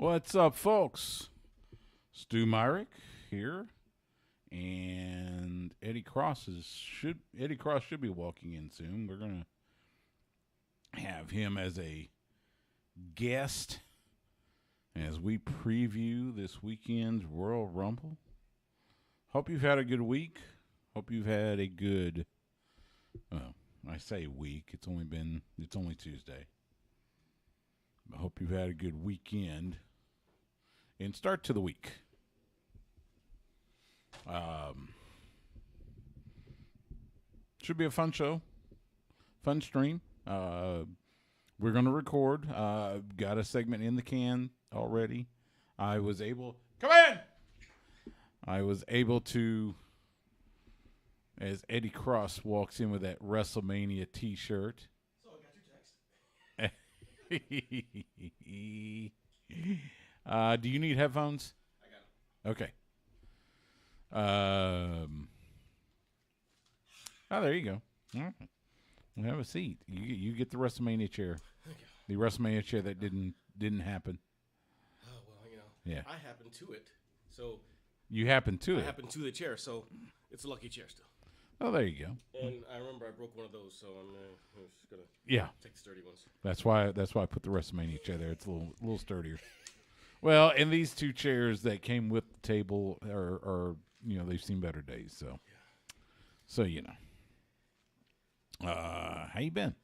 What's up, folks? Stu Myrick here, and Eddie Cross should be walking in soon. We're gonna have him as a guest as we preview this weekend's Royal Rumble. Hope you've had a good week. Hope you've had a good. Well, I say week. It's only Tuesday. I hope you've had a good weekend and start to the week. Should be a fun show, fun stream. We're going to record. Got a segment in the can already. I was able to, as Eddie Cross walks in with that WrestleMania t-shirt. So I got your text. Do you need headphones? I got them. Okay. There you go. All right. Well, have a seat. You get the WrestleMania chair. Thank you. The WrestleMania chair that didn't happen. Oh, well, Yeah. I happened to it. So You happened to I it. happened to the chair, so it's a lucky chair still. Oh, there you go. And I remember I broke one of those, so I'm just going to Yeah. take the sturdy ones. That's why I put the WrestleMania chair there. It's a little sturdier. Well, and these two chairs that came with the table are they've seen better days. So, how you been?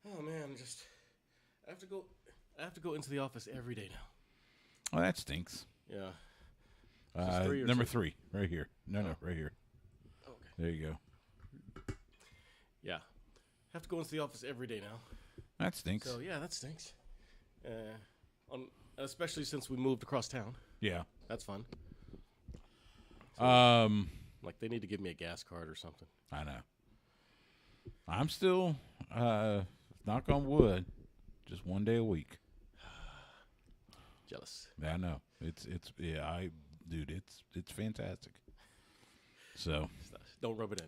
Oh, man, I have to go into the office every day now. Oh, that stinks. Yeah. Number 3, right here. No, right here. Okay. There you go. Yeah. Have to go into the office every day now. That stinks. So, yeah, that stinks. Especially since we moved across town. Yeah. That's fun. Like, they need to give me a gas card or something. I know. I'm still, knock on wood, just one day a week. Jealous. I know. It's fantastic. So. Don't rub it in.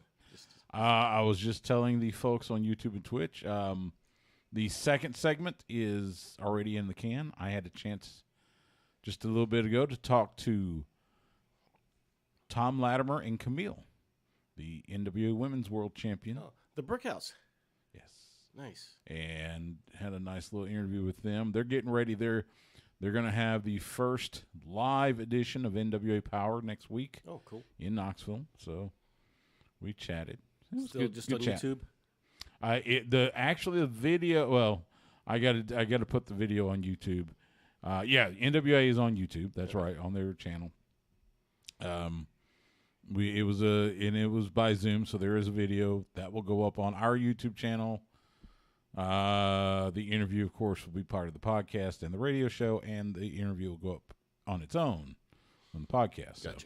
I was just telling the folks on YouTube and Twitch, the second segment is already in the can. I had a chance just a little bit ago to talk to Tom Latimer and Camille, the NWA Women's World Champion. Oh, the Brick House. Yes. Nice. And had a nice little interview with them. They're getting ready. They're going to have the first live edition of NWA Power next week. Oh, cool. In Knoxville. So we chatted. Still just on YouTube? The video. Well, I got to put the video on YouTube. NWA is on YouTube. That's right, on their channel. It was by Zoom, so there is a video that will go up on our YouTube channel. The interview, of course, will be part of the podcast and the radio show, and the interview will go up on its own on the podcast. Gotcha.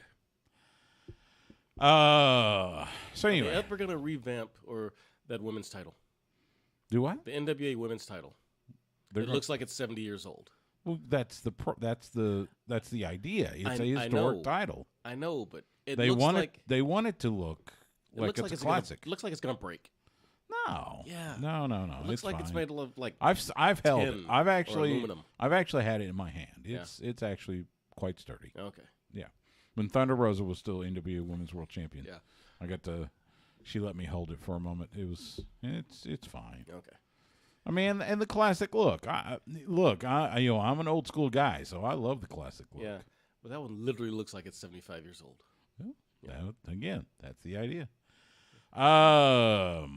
So anyway, are they ever gonna revamp that women's title? Do what? The NWA women's title. Looks like it's 70 years old. Well, that's the idea. It's a historic title. I know, but they want it to look like it's a classic. Looks like it's gonna break. No. Yeah. No. It looks like it's made of like. I've held it. I've actually aluminum. had it in my hand. It's actually quite sturdy. Okay. Yeah. When Thunder Rosa was still NWA Women's World Champion. Yeah. She let me hold it for a moment. It's fine. Okay. I mean, and the classic look. I'm an old school guy, so I love the classic look. Yeah. But that one literally looks like it's 75 years old. Well, again, that's the idea. So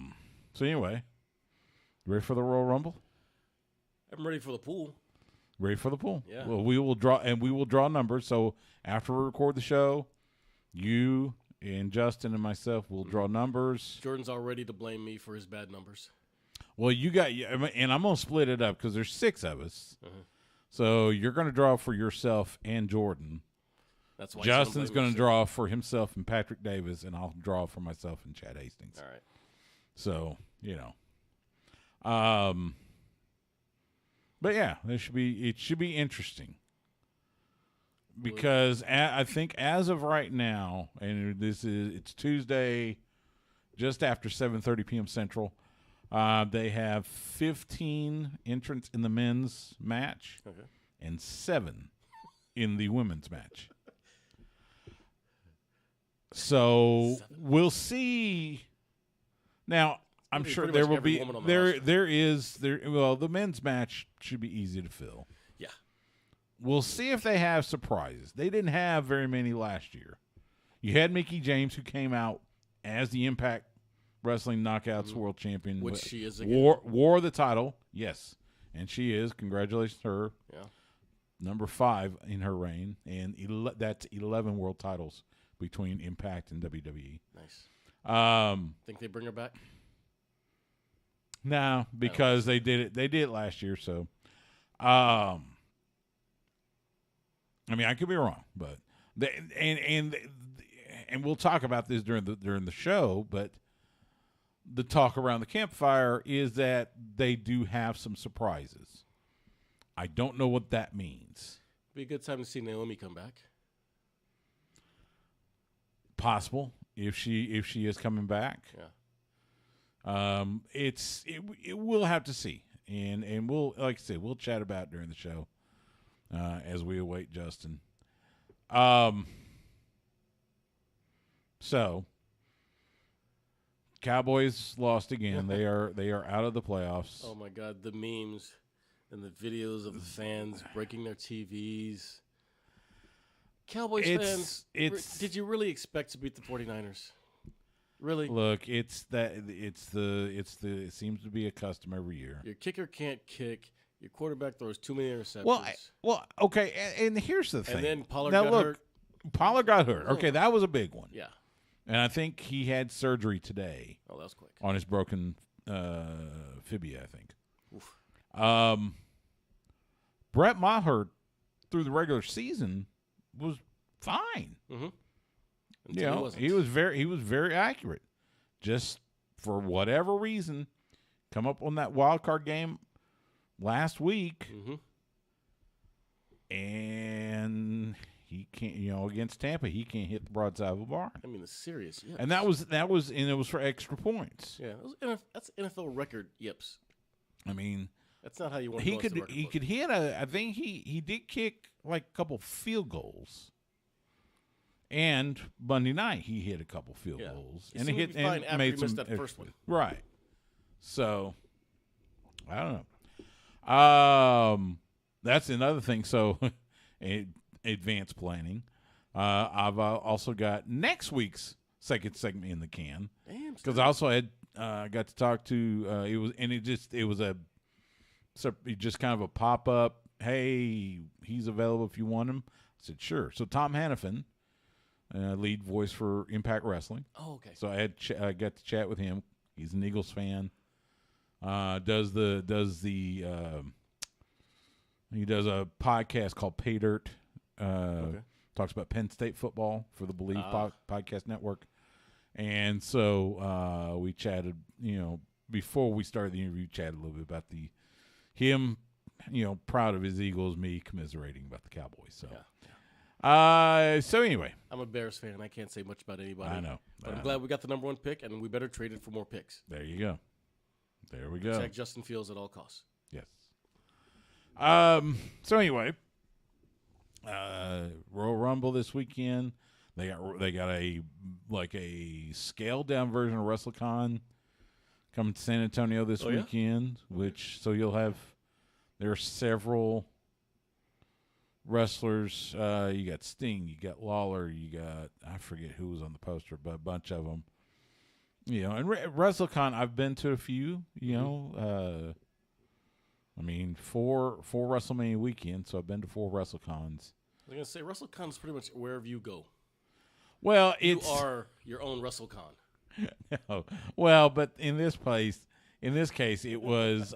anyway, ready for the Royal Rumble? I'm ready for the pool. Ready for the pool? Yeah. Well, we will draw numbers. So after we record the show, you and Justin and myself will draw numbers. Jordan's all ready to blame me for his bad numbers. Well, and I'm gonna split it up because there's 6 of us. So you're gonna draw for yourself and Jordan. That's why Justin's gonna draw for himself and Patrick Davis, and I'll draw for myself and Chad Hastings. All right. So but yeah, it should be interesting because I think as of right now, and it's Tuesday, just after 7:30 p.m. Central. They have 15 entrants in the men's match. Okay. and 7 in the women's match. So 7? we'll see. Now, I'm Maybe sure pretty there much will every be woman on the roster. well, the men's match should be easy to fill. Yeah. We'll see if they have surprises. They didn't have very many last year. You had Mickie James, who came out as the Impact Wrestling Knockouts World Champion. Which she is again. Wore the title, yes. And she is. Congratulations to her. Yeah. Number 5 in her reign. And that's 11 world titles between Impact and WWE. Nice. Think they bring her back? No, because they did it. They did it last year. So, I mean, I could be wrong, but and we'll talk about this during the show. But the talk around the campfire is that they do have some surprises. I don't know what that means. Be a good time to see Naomi come back. Possible if she is coming back. Yeah. We'll have to see, and we'll, like I said, we'll chat about it during the show as we await Justin. So Cowboys lost again. They are out of the playoffs. Oh my God, the memes and the videos of the fans breaking their TVs. Cowboys fans, did you really expect to beat the 49ers? Really? Look, it seems to be a custom every year. Your kicker can't kick. Your quarterback throws too many interceptions. Well, okay, and here's the thing. And then Pollard got hurt. Pollard got hurt. Okay, that was a big one. Yeah. And I think he had surgery today. Oh, that was quick. On his broken fibia, I think. Oof. Brett Maher through the regular season was fine. Mm-hmm. He was very accurate. Just for whatever reason, come up on that wild card game last week, and he can't. Against Tampa, he can't hit the broadside of a barn. I mean, it's serious. Yips. And that was, and it was for extra points. Yeah, that's NFL record yips. I mean, that's not how you want. He could hit I think he did kick like a couple field goals. And Monday night he hit a couple field goals, and he hit and made some that first one. Right. So I don't know. That's another thing. So advanced planning. I've also got next week's second segment in the can because I also had got to talk to it was just kind of a pop up. Hey, he's available if you want him. I said sure. So Tom Hannafin. Lead voice for Impact Wrestling. Oh, okay. So I got to chat with him. He's an Eagles fan. He does a podcast called Pay Dirt. Talks about Penn State football for the Believe Podcast Network. And so we chatted. Before we started the interview, chatted a little bit about him. Proud of his Eagles. Me commiserating about the Cowboys. So. Yeah. So anyway, I'm a Bears fan. I can't say much about anybody. I know. But I'm glad we got the number 1 pick, and we better trade it for more picks. There you go. There we go. Protect Justin Fields at all costs. Yes. So anyway, Royal Rumble this weekend. They got a scaled down version of WrestleCon coming to San Antonio this weekend. So you'll have there are several wrestlers. You got Sting, you got Lawler, you got I forget who was on the poster, but a bunch of them. And WrestleCon, I've been to a few. I mean, four WrestleMania weekends, so I've been to 4 WrestleCons. I was gonna say WrestleCon is pretty much wherever you go. Well, you are your own WrestleCon. No. Well, but in this case, it was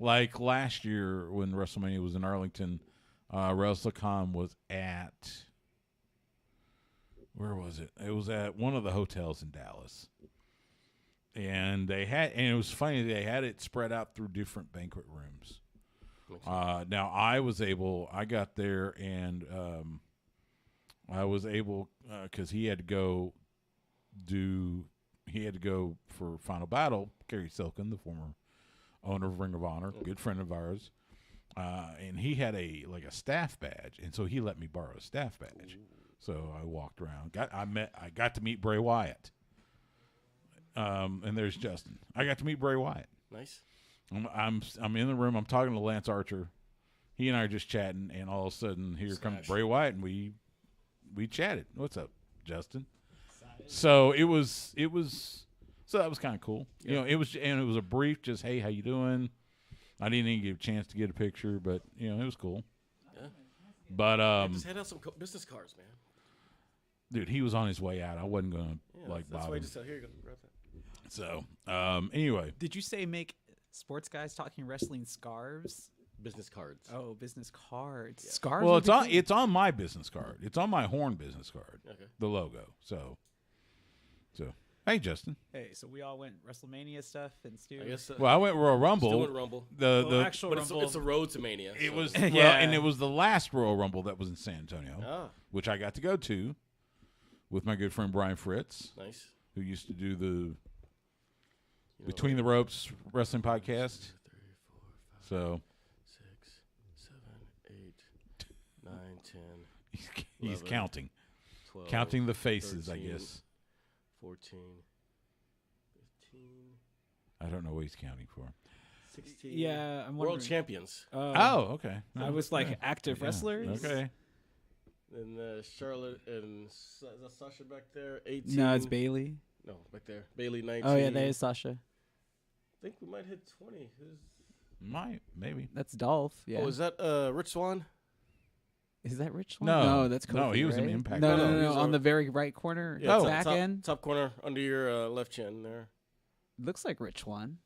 like last year when WrestleMania was in Arlington. WrestleCon was at where was it? It was at one of the hotels in Dallas, and it was funny. They had it spread out through different banquet rooms. Now I got there and I was able because he had to go for Final Battle. Kerry Silkin, the former owner of Ring of Honor, good friend of ours. and he had a staff badge, and so he let me borrow a staff badge. Ooh. So I walked around. I got to meet Bray Wyatt. And there's Justin. I got to meet Bray Wyatt. Nice. I'm in the room. I'm talking to Lance Archer. He and I are just chatting, and all of a sudden, here comes Bray Wyatt, and we chatted. What's up, Justin? So it was so that was kind of cool. Yeah. It was a brief, just hey, how you doing? I didn't even get a chance to get a picture, but it was cool. Yeah. But just hand out some business cards, man. Dude, he was on his way out. I wasn't gonna that's bother why him. just here you go. Grab that. So anyway, did you say make sports guys talking wrestling scarves? Business cards. Oh, business cards. Yeah. Scarves. Well, it's on my business card. It's on my Horn business card. Okay. The logo. So hey, Justin. Hey, so we all went WrestleMania stuff and Stu. I guess. Well, I went Royal Rumble. Still went Rumble. The actual but Rumble. it's a road to Mania. It so. was Yeah. and it was the last Royal Rumble that was in San Antonio, which I got to go to with my good friend Brian Fritz, Nice. who used to do the Between the Ropes Wrestling podcast. 2, 3, 4, 5, So 6, 7, 8, 9, 10. he's 11, counting, 12, counting the faces, 13, I guess. 14, 15, I don't know what he's counting for. 16. Yeah, I'm wondering. World champions. Oh, okay. I was like active wrestlers. Okay. And Charlotte and is that Sasha back there? 18. No, it's Bailey. No, back there. Bailey 19. Oh yeah, that is Sasha. I think we might hit 20. Maybe. That's Dolph. Yeah. Oh, is that Rich Swann? Is that Rich Swann? No, that's Kofi. no, he was right? in Impact. No, No, no, he no, was on the very right corner. Yeah, back end. top corner under your left chin there. Looks like Rich Swann.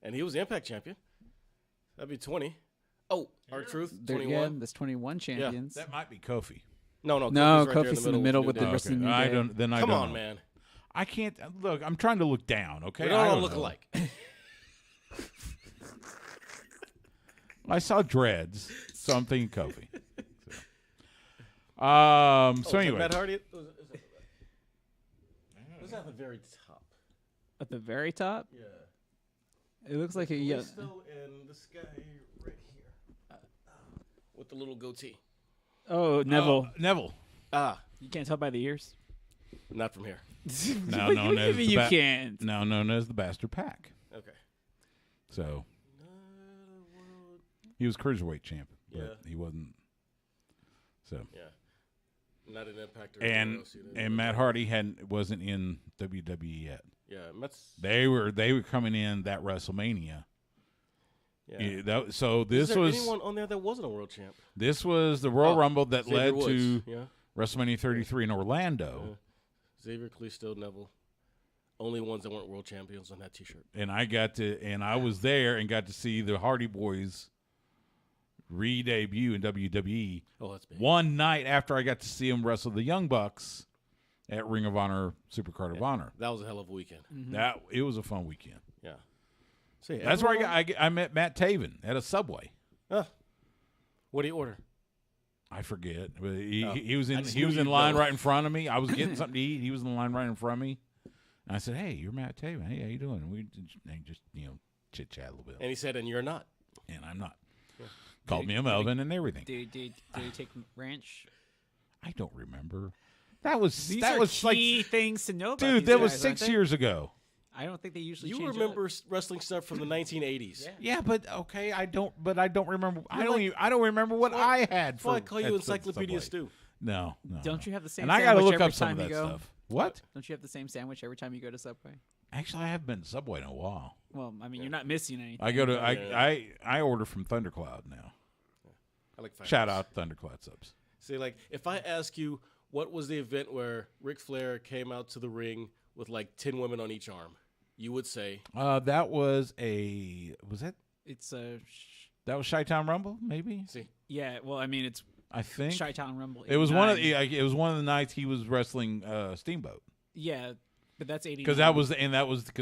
And he was the Impact champion. That'd be 20. Oh, R-Truth, There 21. again, there's 21 champions. That might be Kofi. No, No, Kofi's right there Kofi's in the middle with New the Day. wrestling New I Day. don't. Then I Come don't on, know. man. I can't look. I'm trying to look down. Okay, We I don't all don't look know. alike. I saw dreads, so I'm thinking Kofi. So anyway, Matt Hardy. Who's at the very top? At the very top, Yeah. it looks like a Kalisto and this guy right here with the little goatee. Oh, Neville. Neville, You can't tell by the ears. Not from here. now What known do you as mean the you can't. now known as the Bastard Pack. Okay. So he was cruiserweight champ, but Yeah. he wasn't. So Yeah. Not an Impact. Or and else, Matt Hardy wasn't in WWE yet. Yeah, Matt's. They were coming in that WrestleMania. Yeah. This Is there was anyone on there that wasn't a world champ? this was the Royal Rumble that Xavier led to Woods. Yeah. WrestleMania 33 in Orlando. Xavier, Kalisto, Neville. Only ones that weren't world champions on that T-shirt. And I was there and got to see the Hardy Boys re-debut in WWE. Oh, that's big. One night after I got to see them wrestle the Young Bucks at Ring of Honor, Supercard of Honor. That was a hell of a weekend. That it was a fun weekend. Yeah. See, That's where I met Matt Taven at a Subway. What do you order? I forget, but he was I in just he knew was in you'd line know. right in front of me. I was getting something to eat. He was in the line right in front of me, and I said, "Hey, you're Matt Taven. Hey, how you doing?" And we just chit chat a little bit. And he said, "And you're not." And I'm not. Called me a Melvin and everything. Did he take ranch? I don't remember. That was These that are was like, key things to know about dude, these that was guys, 6 aren't they? years ago. I don't think they usually You change remember wrestling stuff from the 1980s. Yeah. Yeah, but okay, I don't remember. I You're don't remember what I had. That's why I for call you at Encyclopedia Subway. Stew. No. Don't you have the same And I got to sandwich look every up some time of that you go? stuff. What? Don't you have the same sandwich every time you go to Subway? Actually, I haven't been to Subway in a while. Well, I mean, you're not missing anything. I go to Yeah. I order from Thundercloud now. I like Five Shout Guys. out Thundercloud subs. See, like, if I ask you what was the event where Ric Flair came out to the ring with like 10 women on each arm, you would say That was It's that was Chi-Town Rumble, maybe? see. yeah. Well, I mean, it's I think Chi-Town Rumble. it was one of 89. it was one of the nights he was wrestling Steamboat. Yeah, but that's 89. Because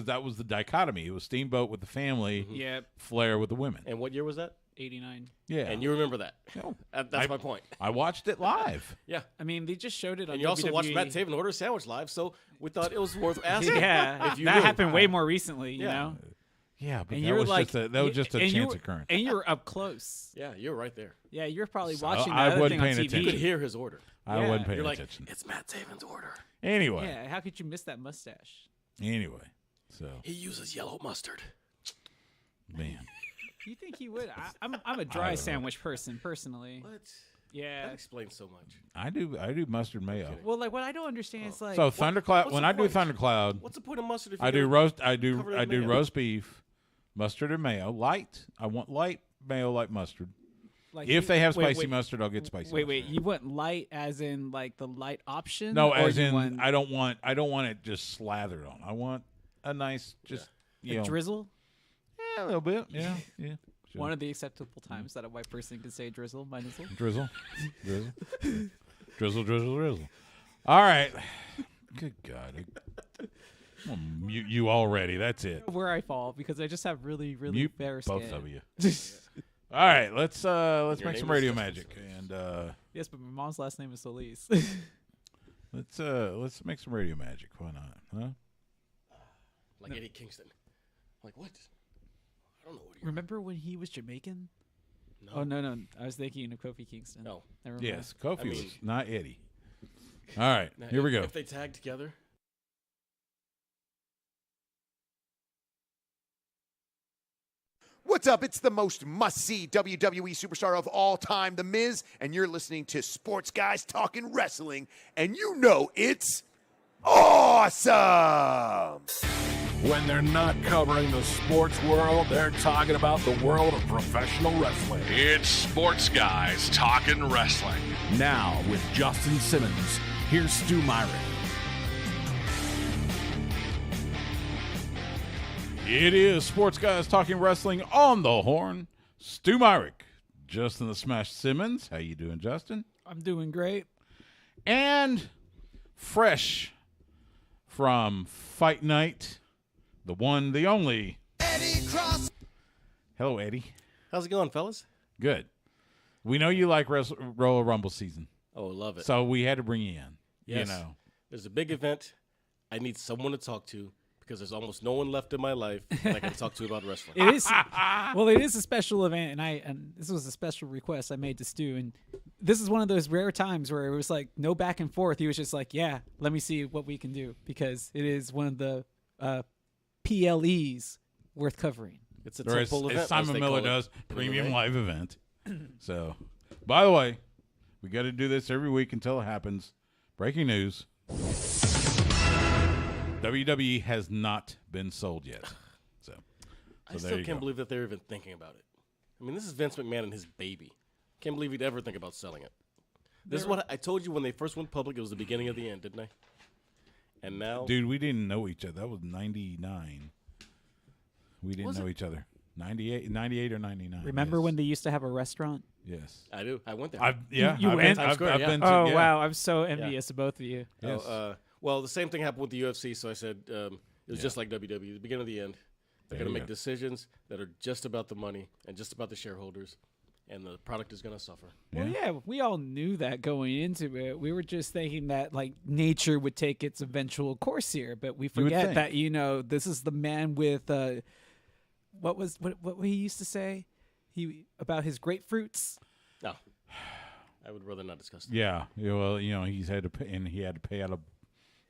that was the dichotomy. It was Steamboat with the family, Yeah, Flair with the women. And what year was that? 89. Yeah, And you remember that. No. That's my point. I watched it live. Yeah. I mean, they just showed it on And you also watched WWE. Matt Taven order a sandwich live, so we thought it was worth asking. Yeah, if you that knew. happened way more recently. You Yeah. know, Yeah, but And that you were was like, just that was just a and you chance were- occurrence. And you were up close. Yeah, you're right there. Yeah, you're probably So watching I that other wasn't thing on paying TV. attention. You could hear his order. I Yeah. wasn't paying You're like, attention. it's Matt Taven's order. Anyway, Yeah, how could you miss that mustache? so He uses yellow mustard. man, You think he would? I'm a dry know. sandwich person, personally. What? Yeah. That explains so much. I do mustard mayo. kidding. Well, like what I don't understand is like So thundercloud. what's When the I do point? thundercloud, What's the point of mustard if you I do don't roast. cover it in mayo? roast beef, mustard and mayo. Light. I want light mayo, light mustard. like If you- they have wait, spicy wait, mustard, I'll get spicy. Wait, mustard. wait. You want light as in like the light option? No, or as you in want I don't want it just slathered on. I want a nice just you a know, drizzle. yeah, a little bit. Yeah, yeah. Sure. One of the acceptable times that a white person can say drizzle, my nizzle. Drizzle, drizzle, drizzle, drizzle, drizzle. All right. Good God. I'm gonna mute you already. That's it. Where I fall because I just have really, really Mute fair both skin. of you. All right. Let's Your make name some is radio Justin magic and Yes, but my mom's last name is Solis. let's make some radio magic. Why not? Huh? Like Eddie Kingston. Like what? I don't know what you're. Remember when he was Jamaican? No. Oh no, I was thinking of Kofi Kingston. No. Never mind. Yes, Kofi I mean- was not Eddie. All right. Now, Here we go. If they tag together, What's up? It's the most must-see WWE superstar of all time, The Miz, and you're listening to Sports Guys Talking Wrestling, and you know it's awesome! When they're not covering the sports world, they're talking about the world of professional wrestling. It's Sports Guys Talking Wrestling. Now, with Justin Simmons, here's Stu Myrick. It is Sports Guys Talking Wrestling on the Horn. Stu Myrick, Justin the Smash Simmons. How you doing, Justin? I'm doing great. And fresh from Fight Night, the one, the only, Eddie Cross. Hello, Eddie. how's it going, fellas? Good. We know you like Royal Rumble season, Oh, love it. so we had to bring you in. Yes. You know, There's a big event. I need someone to talk to because there's almost no one left in my life that I can talk to about wrestling. It is well, it is a special event, and this was a special request I made to Stu, and this is one of those rare times where it was like no back and forth. He was just like, "Yeah, let me see what we can do," because it is one of the PLEs worth covering. It's a or as, temple event. as Simon they Miller call it. does, premium Right? live event. So, by the way, we got to do this every week until it happens. Breaking news. WWE has not been sold yet. So I there still you can't go. believe that they're even thinking about it. I mean, this is Vince McMahon and his baby. Can't believe he'd ever think about selling it. This is what I told you when they first went public. It was the beginning of the end, didn't I? And now, Dude, we didn't know each other. That was 99. We didn't Was know it? each other. 98 or 99. Remember yes. when they used to have a restaurant? Yes. I do. I went there. I've You I've went? been, Times I've, Square, I've yeah. been to, Oh yeah. wow, I'm so envious of both of you. Yes. Well, the same thing happened with the UFC. So I said it was just like WWE, the beginning of the end. They're There going to you make go. decisions that are just about the money and just about the shareholders, and the product is going to suffer. Well, yeah, we all knew that going into it. We were just thinking that like nature would take its eventual course here, but we would forget think. that this is the man with what he used to say about his grapefruits. No, I would rather not discuss that. Yeah. Well, he's had to pay, and he had to pay out of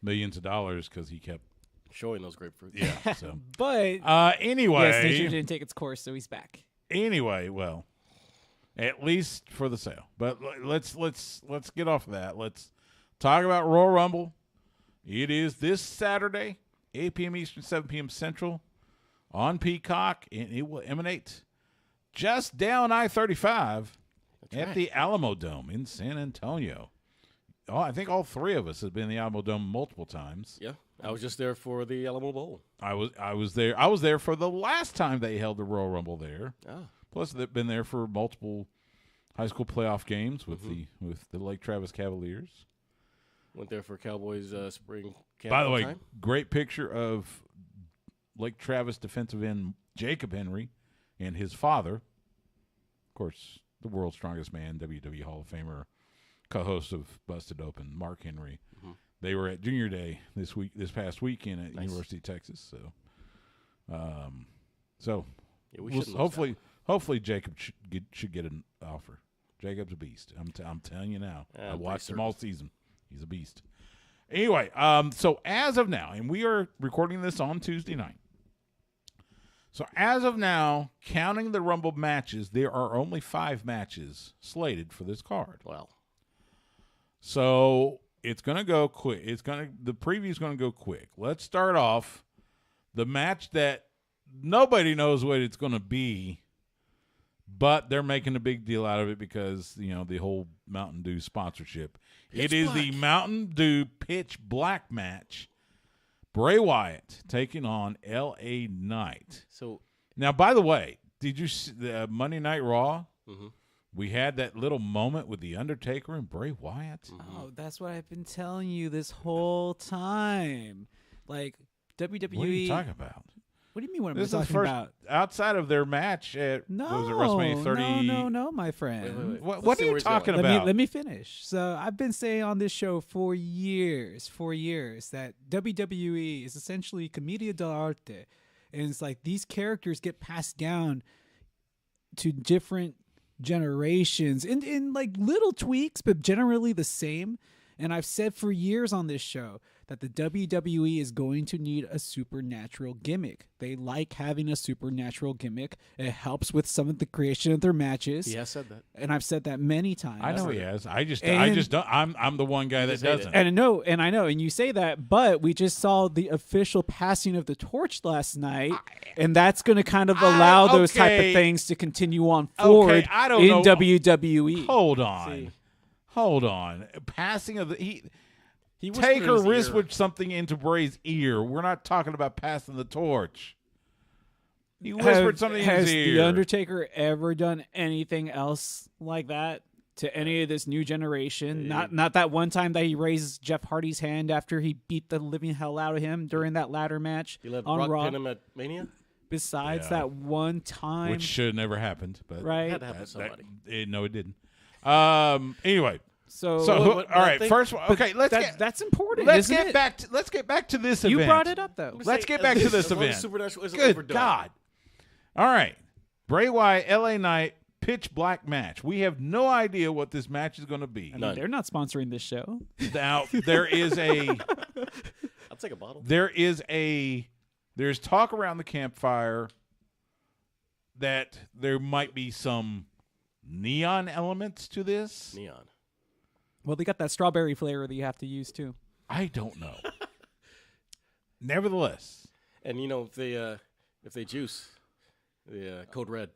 millions of dollars because he kept. Showing those grapefruits. Yeah. So. But Anyway. yes, nature didn't take its course, so he's back. Anyway, well, at least for the sale. But let's get off of that. Let's talk about Royal Rumble. It is this Saturday, 8 p.m. Eastern, 7 p.m. Central, on Peacock, and it will emanate just down I-35 at right. the Alamo Dome in San Antonio. Oh, I think all three of us have been in the Alamo Dome multiple times. Yeah, I was just there for the Alamo Bowl. I was there. I was there for the last time they held the Royal Rumble there. Oh, Plus, they've been there for multiple high school playoff games with the Lake Travis Cavaliers. went there for Cowboys spring camp. By the one way, time. great picture of Lake Travis defensive end Jacob Henry and his father. Of course, the world's strongest man, WWE Hall of Famer, co-host of Busted Open, Mark Henry. They were at Junior Day this past weekend at Nice. University of Texas. So, So Yeah, we shouldn't lose hopefully Jacob should get an offer. Jacob's a beast. I'm telling you now. I watched him all season. He's a beast. Anyway, so as of now, and we are recording this on Tuesday night. So as of now, counting the Rumble matches, there are only 5 matches slated for this card. Wow. So it's going to go quick. The preview is going to go quick. Let's start off the match that nobody knows what it's going to be, but they're making a big deal out of it because, the whole Mountain Dew sponsorship. It is the Mountain Dew Pitch Black match. Bray Wyatt taking on L.A. Knight. So now, by the way, did you see the Monday Night Raw? Mm-hmm. We had that little moment with The Undertaker and Bray Wyatt. Mm-hmm. Oh, that's what I've been telling you this whole time. Like, WWE. What are you talking about? What do you mean what am I This is the talking first about? outside of their match at was it WrestleMania 30? No, my friend. Wait. What are you talking about? Let me finish. So I've been saying on this show for years, that WWE is essentially commedia dell'arte, and it's like these characters get passed down to different generations in like little tweaks, but generally the same. And I've said for years on this show that the WWE is going to need a supernatural gimmick. They like having a supernatural gimmick. It helps with some of the creation of their matches. Yeah, I said that. And I've said that many times. I know he has. I just don't. I'm the one guy that doesn't. And I know, and you say that, but we just saw the official passing of the torch last night, and that's going to kind of allow those type of things to continue on forward I don't in know. WWE. Hold on. Passing of the He Taker whispered in his whispered something into Bray's ear. We're not talking about passing the torch. He whispered something in his ear. Has The Undertaker ever done anything else like that to any of this new generation? Not that one time that he raised Jeff Hardy's hand after he beat the living hell out of him during that ladder match He let on Brock Raw. pin him at Mania? Besides that one time. Which should have never happened. But right? It had to happen to somebody. No, it didn't. Anyway. So all right. First, okay. That's important. Let's isn't get it? back. Let's get back to this You event. brought it up though. Let's get back to this event. Supernatural isn't Good overdone. God! All right, Bray Wyatt, L.A. Knight, pitch black match. We have no idea what this match is going to be. I mean, they're not sponsoring this show. Now there is a. I'll take a bottle. There's talk around the campfire that there might be some neon elements to this. Neon. Well, they got that strawberry flavor that you have to use too. I don't know. Nevertheless, And if they juice, the code red.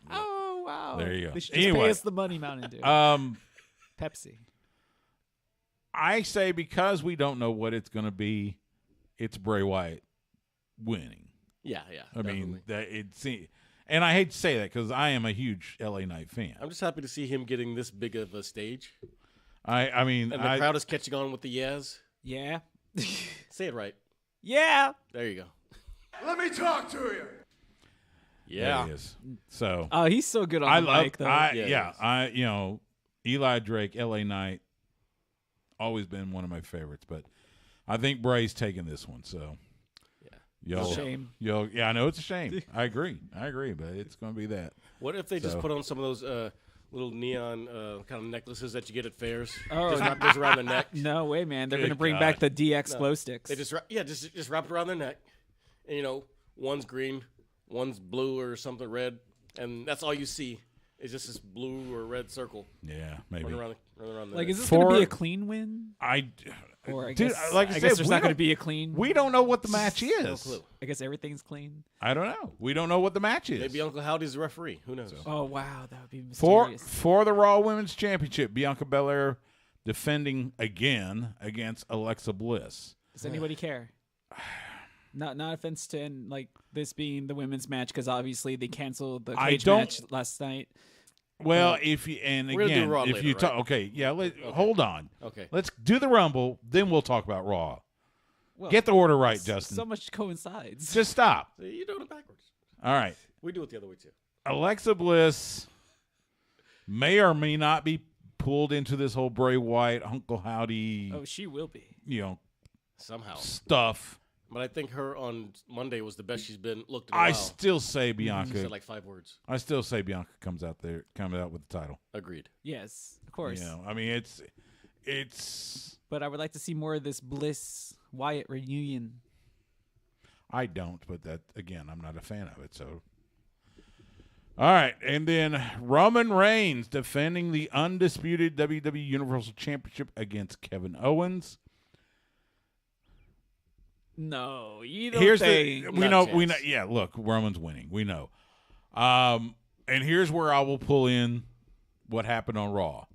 Oh wow! There you go. They should just Anyway. pay us the money, Mountain Dew. Pepsi. I say because we don't know what it's going to be, it's Bray Wyatt winning. Yeah. I mean, and I hate to say that because I am a huge LA Knight fan. I'm just happy to see him getting this big of a stage. I mean, And the crowd is catching on with the yes. Yeah. Say it right. Yeah. There you go. Let me talk to you. Yeah. There it is. So Oh, he's so good on the mic, though. Eli Drake, LA Knight, always been one of my favorites, but I think Bray's taking this one. So Shame. I know it's a shame. I agree, but it's going to be that. What if they just put on some of those little neon kind of necklaces that you get at fairs? Oh. Just wrap those around their neck. No way, man. They're Good going to bring God. back the DX glow sticks. They just wrap it around their neck, and one's green, one's blue or something red, and that's all you see is just this blue or red circle Yeah, maybe. running around the Like, neck. is this going to be a clean win? Dude, I guess there's not going to be a clean. We don't know what the match is. No clue. I guess everything's clean. I don't know. We don't know what the match is. Maybe Uncle Howdy's the referee. Who knows? Oh wow, that would be For mysterious. the Raw Women's Championship, Bianca Belair defending again against Alexa Bliss. Does anybody care? Not offense to this being the women's match because obviously they canceled the cage match last night. Well, We're gonna do Raw if later, you talk, right? okay, yeah, hold on. Okay. Let's do the Rumble, then we'll talk about Raw. Well, Get the order right, Justin. so much coincides. Just stop. See, you're doing it backwards. All right. We do it the other way too. Alexa Bliss may or may not be pulled into this whole Bray Wyatt, Uncle Howdy, Oh, she will be. Somehow. stuff. But I think her on Monday was the best she's been looked in a while. I still say She Bianca. said like 5 words. I still say Bianca comes out with the title. Agreed. Yes, of course. You know, I mean, it's. But I would like to see more of this Bliss Wyatt reunion. I don't, but that again, I'm not a fan of it. So, all right, and then Roman Reigns defending the undisputed WWE Universal Championship against Kevin Owens. No, you don't Here's think. the Not a we know. chance. Yeah, look, Roman's winning. We know. And here's where I will pull in what happened on Raw.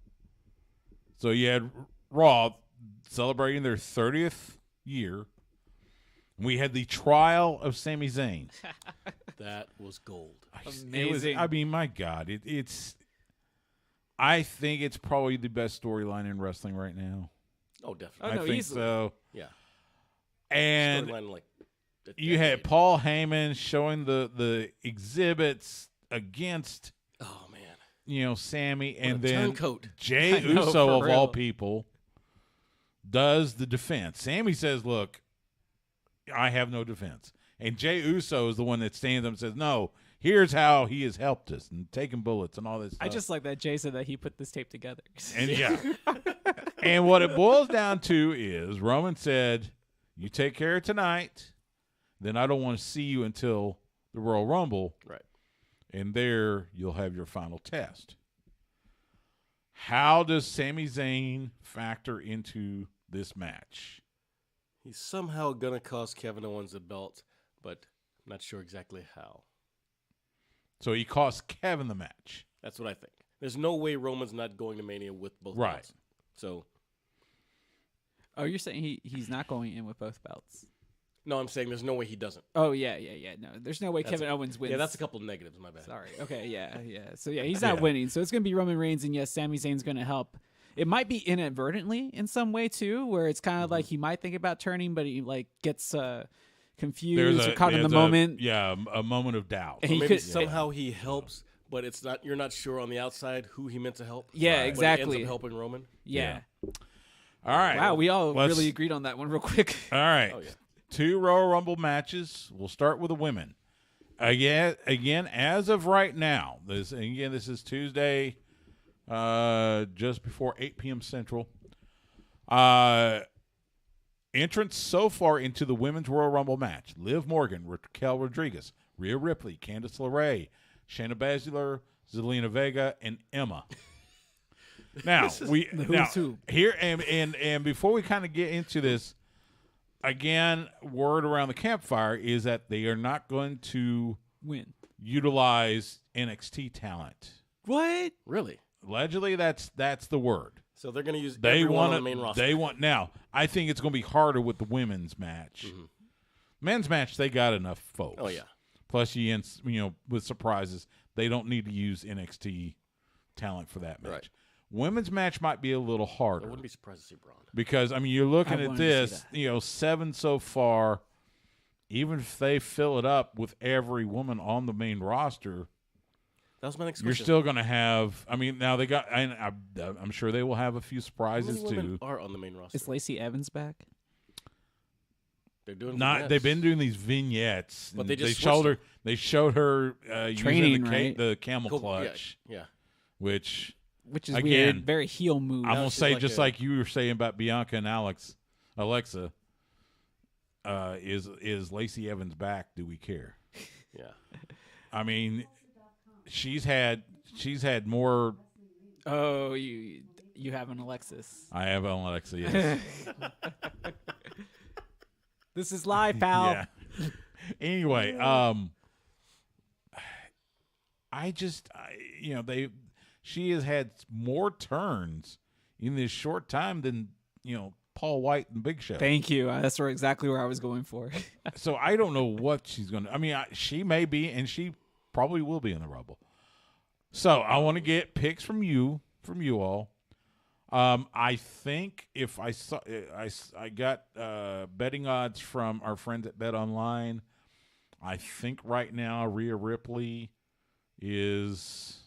So you had Raw celebrating their 30th year. We had the trial of Sami Zayn. That was gold. Amazing. I mean, my God, it's. I think it's probably the best storyline in wrestling right now. Oh, definitely. I no, think easily. so. Yeah. And Storyline like a you had decade. Paul Heyman showing the exhibits against Oh man. Sammy, What and a then turncoat. Jay I know, Uso for of all real. people does the defense. Sammy says, "Look, I have no defense," and Jay Uso is the one that stands up and says, "No, here's how he has helped us and taking bullets and all this stuff." I just like that Jay said that he put this tape together. And yeah. And what it boils down to is Roman said, "You take care of tonight, then I don't want to see you until the Royal Rumble, Right. and there you'll have your final test." How does Sami Zayn factor into this match? He's somehow gonna cost Kevin Owens a belt, but I'm not sure exactly how. So he cost Kevin the match. That's what I think. There's no way Roman's not going to Mania with both Right. belts. So Oh, you're saying he's not going in with both belts? no, I'm saying there's no way he doesn't. Oh yeah. No, there's no way That's Kevin Owens wins. Yeah, that's a couple of negatives. My bad. Sorry. Okay. Yeah. So yeah, he's not Yeah. winning. So it's gonna be Roman Reigns, and yes, Sami Zayn's gonna help. It might be inadvertently in some way too, where it's kind of like he might think about turning, but he like gets confused or caught in the moment. A moment of doubt. And Or he maybe could- somehow he helps, but it's not. You're not sure on the outside who he meant to help. Yeah, But he exactly. ends up helping Roman. Yeah. All right. Wow, we all Let's- really agreed on that one real quick. All right. Oh, yeah. 2 Royal Rumble matches. We'll start with the women. Again, as of right now, this is Tuesday, just before 8 p.m. Central. Entrants so far into the Women's Royal Rumble match: Liv Morgan, Raquel Rodriguez, Rhea Ripley, Candice LeRae, Shayna Baszler, Zelina Vega, and Emma. Now who's who. here and before we kind of get into this, again, word around the campfire is that they are not going to Win. utilize NXT talent. What? Really? Allegedly, that's the word. So they're going to use They everyone want on the main roster. They want now. I think it's going to be harder with the women's match. Men's match, they got enough folks. Oh, yeah. Plus, with surprises, they don't need to use NXT talent for that match. Right. Women's match might be a little I harder wouldn't be surprised to see Braun. because you're looking I at wanted to this. see 7 so far. Even if they fill it up with every woman on the main roster, That was my next you're question. still going to have. Now they got. And I'm sure they will have a few How surprises many women too. are on the main roster? Is Lacey Evans back? They're doing Not vignettes. they've been doing these vignettes, But and they just showed her. switched They showed her Training, using right? the camel Go- clutch, Yeah. which Which is Again, weird. Very heel move. I'm gonna she's say like just a- like you were saying about Bianca and Alexa. Is Lacey Evans back? Do we care? Yeah. I mean, she's had more. Oh, you have an Alexis. I have an Alexa. Yes. This is live, pal. Yeah. Anyway, she has had more turns in this short time than Paul White and Big Show. Thank you. That's exactly where I was going for. So I don't know what she's going to. She may be, and she probably will be in the Rumble. So I want to get picks from you all. I think if I saw, I got betting odds from our friends at Bet Online. I think right now Rhea Ripley is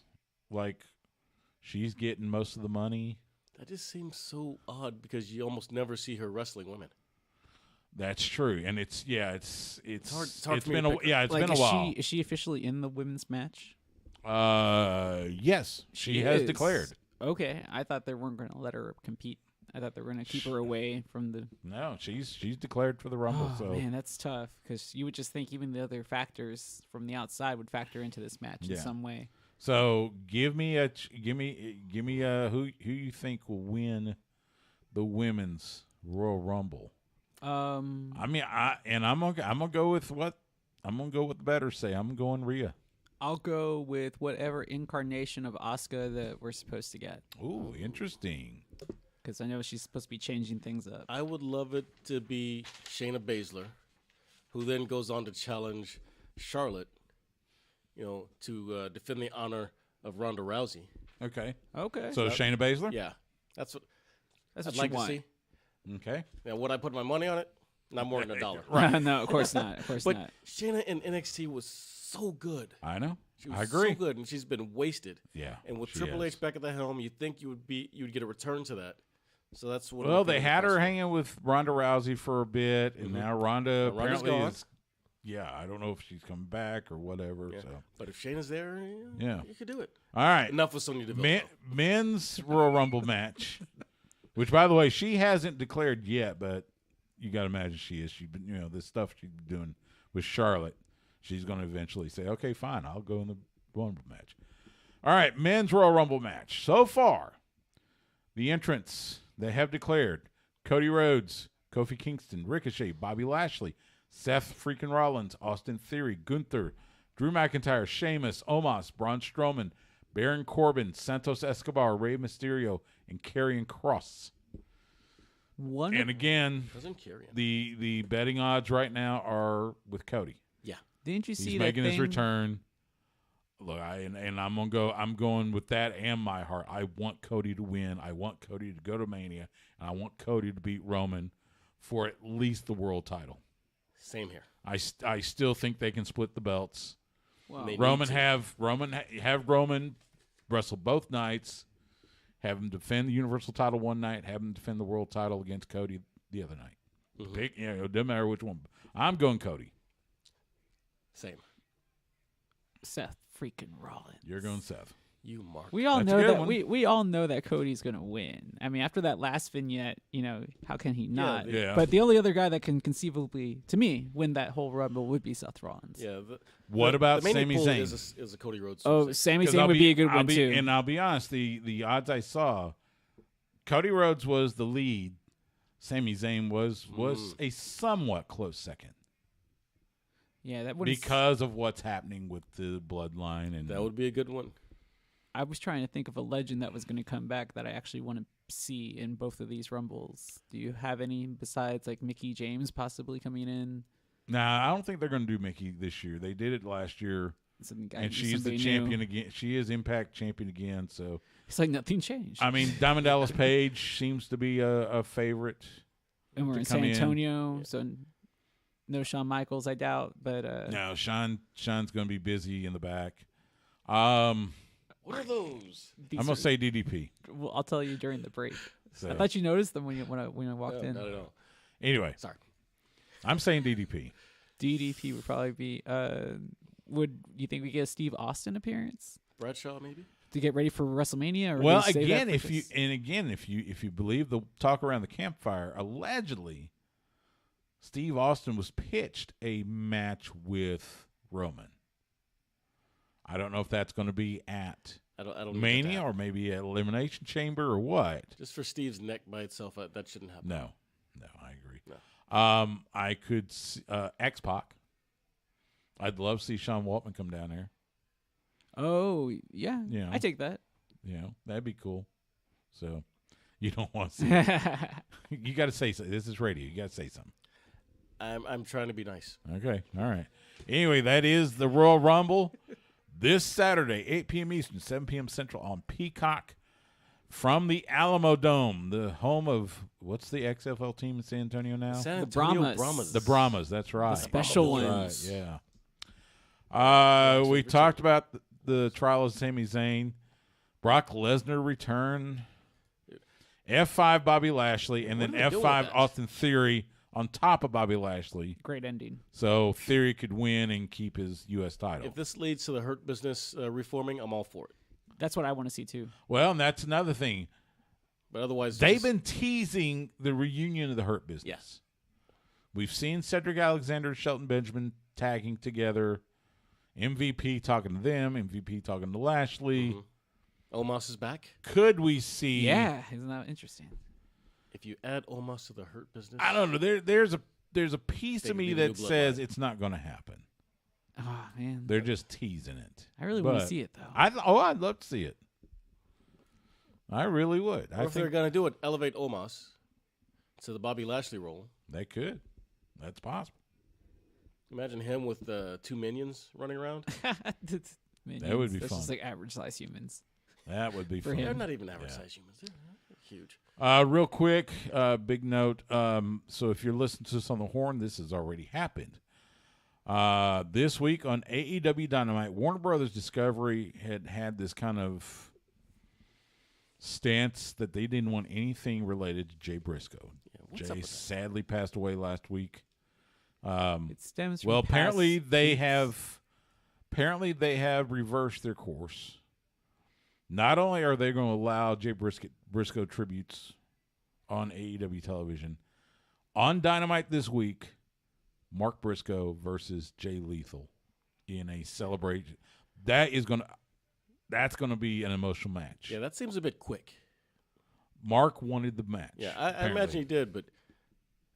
she's getting most of the money. That just seems so odd because you almost never see her wrestling women. That's true, and it's hard for me been to a picture. it's Like, been a while. is she officially in the women's match? Yes, she has is. declared. Okay, I thought they weren't going to let her compete. I thought they were going to keep her away from the. No, she's declared for the Rumble. Oh so man, that's tough because you would just think even the other factors from the outside would factor into this match in Yeah. some way. So give me a who you think will win the women's Royal Rumble? I mean, I'm gonna go with what the bettors say. I'm going Rhea. I'll go with whatever incarnation of Asuka that we're supposed to get Ooh, interesting. because I know she's supposed to be changing things up. I would love it to be Shayna Baszler, who then goes on to challenge Charlotte, to defend the honor of Ronda Rousey. Okay. Okay, So Shayna Baszler. Yeah, that's what that's I'd what like you to want. see. Okay. Now, would I put my money on it? Not more than $1. Right. No, of course not. Of course But not. Shayna in NXT was so good. I know. She was I agree. so good, and she's been wasted. Yeah. And with she Triple is. H back at the helm, you'd think you'd get a return to that. So that's what. Well, they had her hanging with Ronda Rousey for a bit, and now Ronda Ronda's apparently gone. is. Yeah, I don't know if she's coming back or whatever. Yeah. So But if Shayna's there, Yeah. you could do it. all right, Enough with Sonya Deville. men's Royal Rumble match, which by the way she hasn't declared yet, but you got to imagine she is. She's been, this stuff she's been doing with Charlotte. She's going to eventually say, okay, fine, I'll go in the Rumble match. All right, men's Royal Rumble match. So far, the entrants they have declared: Cody Rhodes, Kofi Kingston, Ricochet, Bobby Lashley, Seth freaking Rollins, Austin Theory, Gunther, Drew McIntyre, Sheamus, Omos, Braun Strowman, Baron Corbin, Santos Escobar, Rey Mysterio, and Karrion Kross. And again, Doesn't carry him. the betting odds right now are with Cody. Yeah. Didn't you see He's that making thing? his return. Look, I'm going with that and my heart. I want Cody to win. I want Cody to go to Mania, and I want Cody to beat Roman for at least the world title. Same here. I still think they can split the belts. Wow. They need Roman to. have Roman wrestle both nights. Have him defend the Universal title one night. Have him defend the world title against Cody the other night. Pick, it doesn't matter which one. I'm going Cody. Same. Seth freaking Rollins. You're going Seth. You mark. We all That's a know good that one. we all know that Cody's gonna win. I mean, after that last vignette, how can he not? Yeah. But the only other guy that can conceivably, to me, win that whole Rumble would be Seth Rollins. Yeah. What about the Sami Zayn? Zayn? Is a Cody Rhodes. Oh, suicide. Sami 'Cause Zayn would be a good one too. And I'll be honest, the odds I saw, Cody Rhodes was the lead. Sami Zayn was a somewhat close second Yeah, that would. because of what's happening with the bloodline, and That would be a good one. I was trying to think of a legend that was going to come back that I actually want to see in both of these Rumbles. Do you have any besides like Mickey James possibly coming in? Nah, I don't think they're going to do Mickey this year. They did it last year, Some guy, and she's the somebody champion new. again. She is Impact champion again. So It's like nothing changed. I mean, Diamond Dallas Page seems to be a favorite. and we're to in come San in. Antonio, so no Shawn Michaels, I doubt. But No, Sean's going to be busy in the back. What are those? these I'm going are- to say DDP. Well, I'll tell you during the break. So, I thought you noticed them when I walked No, in. not at all. anyway, Sorry. I'm saying DDP. DDP would probably be. Would you think we get a Steve Austin appearance Bradshaw, maybe? to get ready for WrestleMania? Or Well, do you save that again, for if you believe the talk around the campfire, allegedly, Steve Austin was pitched a match with Roman. I don't know if that's going to be at I don't Mania or maybe at Elimination Chamber or what. just for Steve's neck by itself. That shouldn't happen. No, I agree. No. I could X-Pac. I'd love to see Sean Waltman come down there. Oh yeah, Yeah. I take that. That'd be cool. So you don't want to see it. You got to say something. This is radio. You got to say something. I'm trying to be nice. Okay. All right. Anyway, that is the Royal Rumble this Saturday, 8 p.m. Eastern, 7 p.m. Central on Peacock from the Alamo Dome, the home of what's the XFL team in San Antonio now? San The Antonio Brahmas. The Brahmas. That's right. special That's ones. right, yeah. We talked about the trial of Sami Zayn. Brock Lesnar return. F5 Bobby Lashley, and then What are they doing F5 with that? Austin Theory on top of Bobby Lashley. Great ending. So Theory could win and keep his U.S. title. If this leads to the Hurt Business reforming, I'm all for it. That's what I want to see too. Well, and that's another thing. But otherwise, They've been teasing the reunion of the Hurt Business. Yes. We've seen Cedric Alexander and Shelton Benjamin tagging together. MVP talking to them. MVP talking to Lashley. Omos is back. Could we see? Yeah, isn't that interesting? If you add Omos to the Hurt Business, I don't know. There's a piece They of could me be the that new says bloodline. it's not going to happen. Oh man, They're just teasing it. I really want to But see it though. I'd love to see it. I really would. or if they're going to do it, elevate Omos to the Bobby Lashley role. They could. That's possible. Imagine him with two minions running around. Minions. That would be That's fun. just like average size humans. That would be For fun. him. They're not even average size humans. They're huge. Real quick, big note. So if you're listening to this on the horn, this has already happened. This week on AEW Dynamite, Warner Brothers Discovery had this kind of stance that they didn't want anything related to Jay Briscoe. what's up Jay with that? sadly passed away last week. It stems from Well, past apparently they feats. have reversed their course. Not only are they going to allow Jay Briscoe tributes on AEW television, on Dynamite this week, Mark Briscoe versus Jay Lethal in a celebration. That's going to be an emotional match. Yeah, that seems a bit quick. Mark wanted the match. Yeah, I apparently. imagine he did, but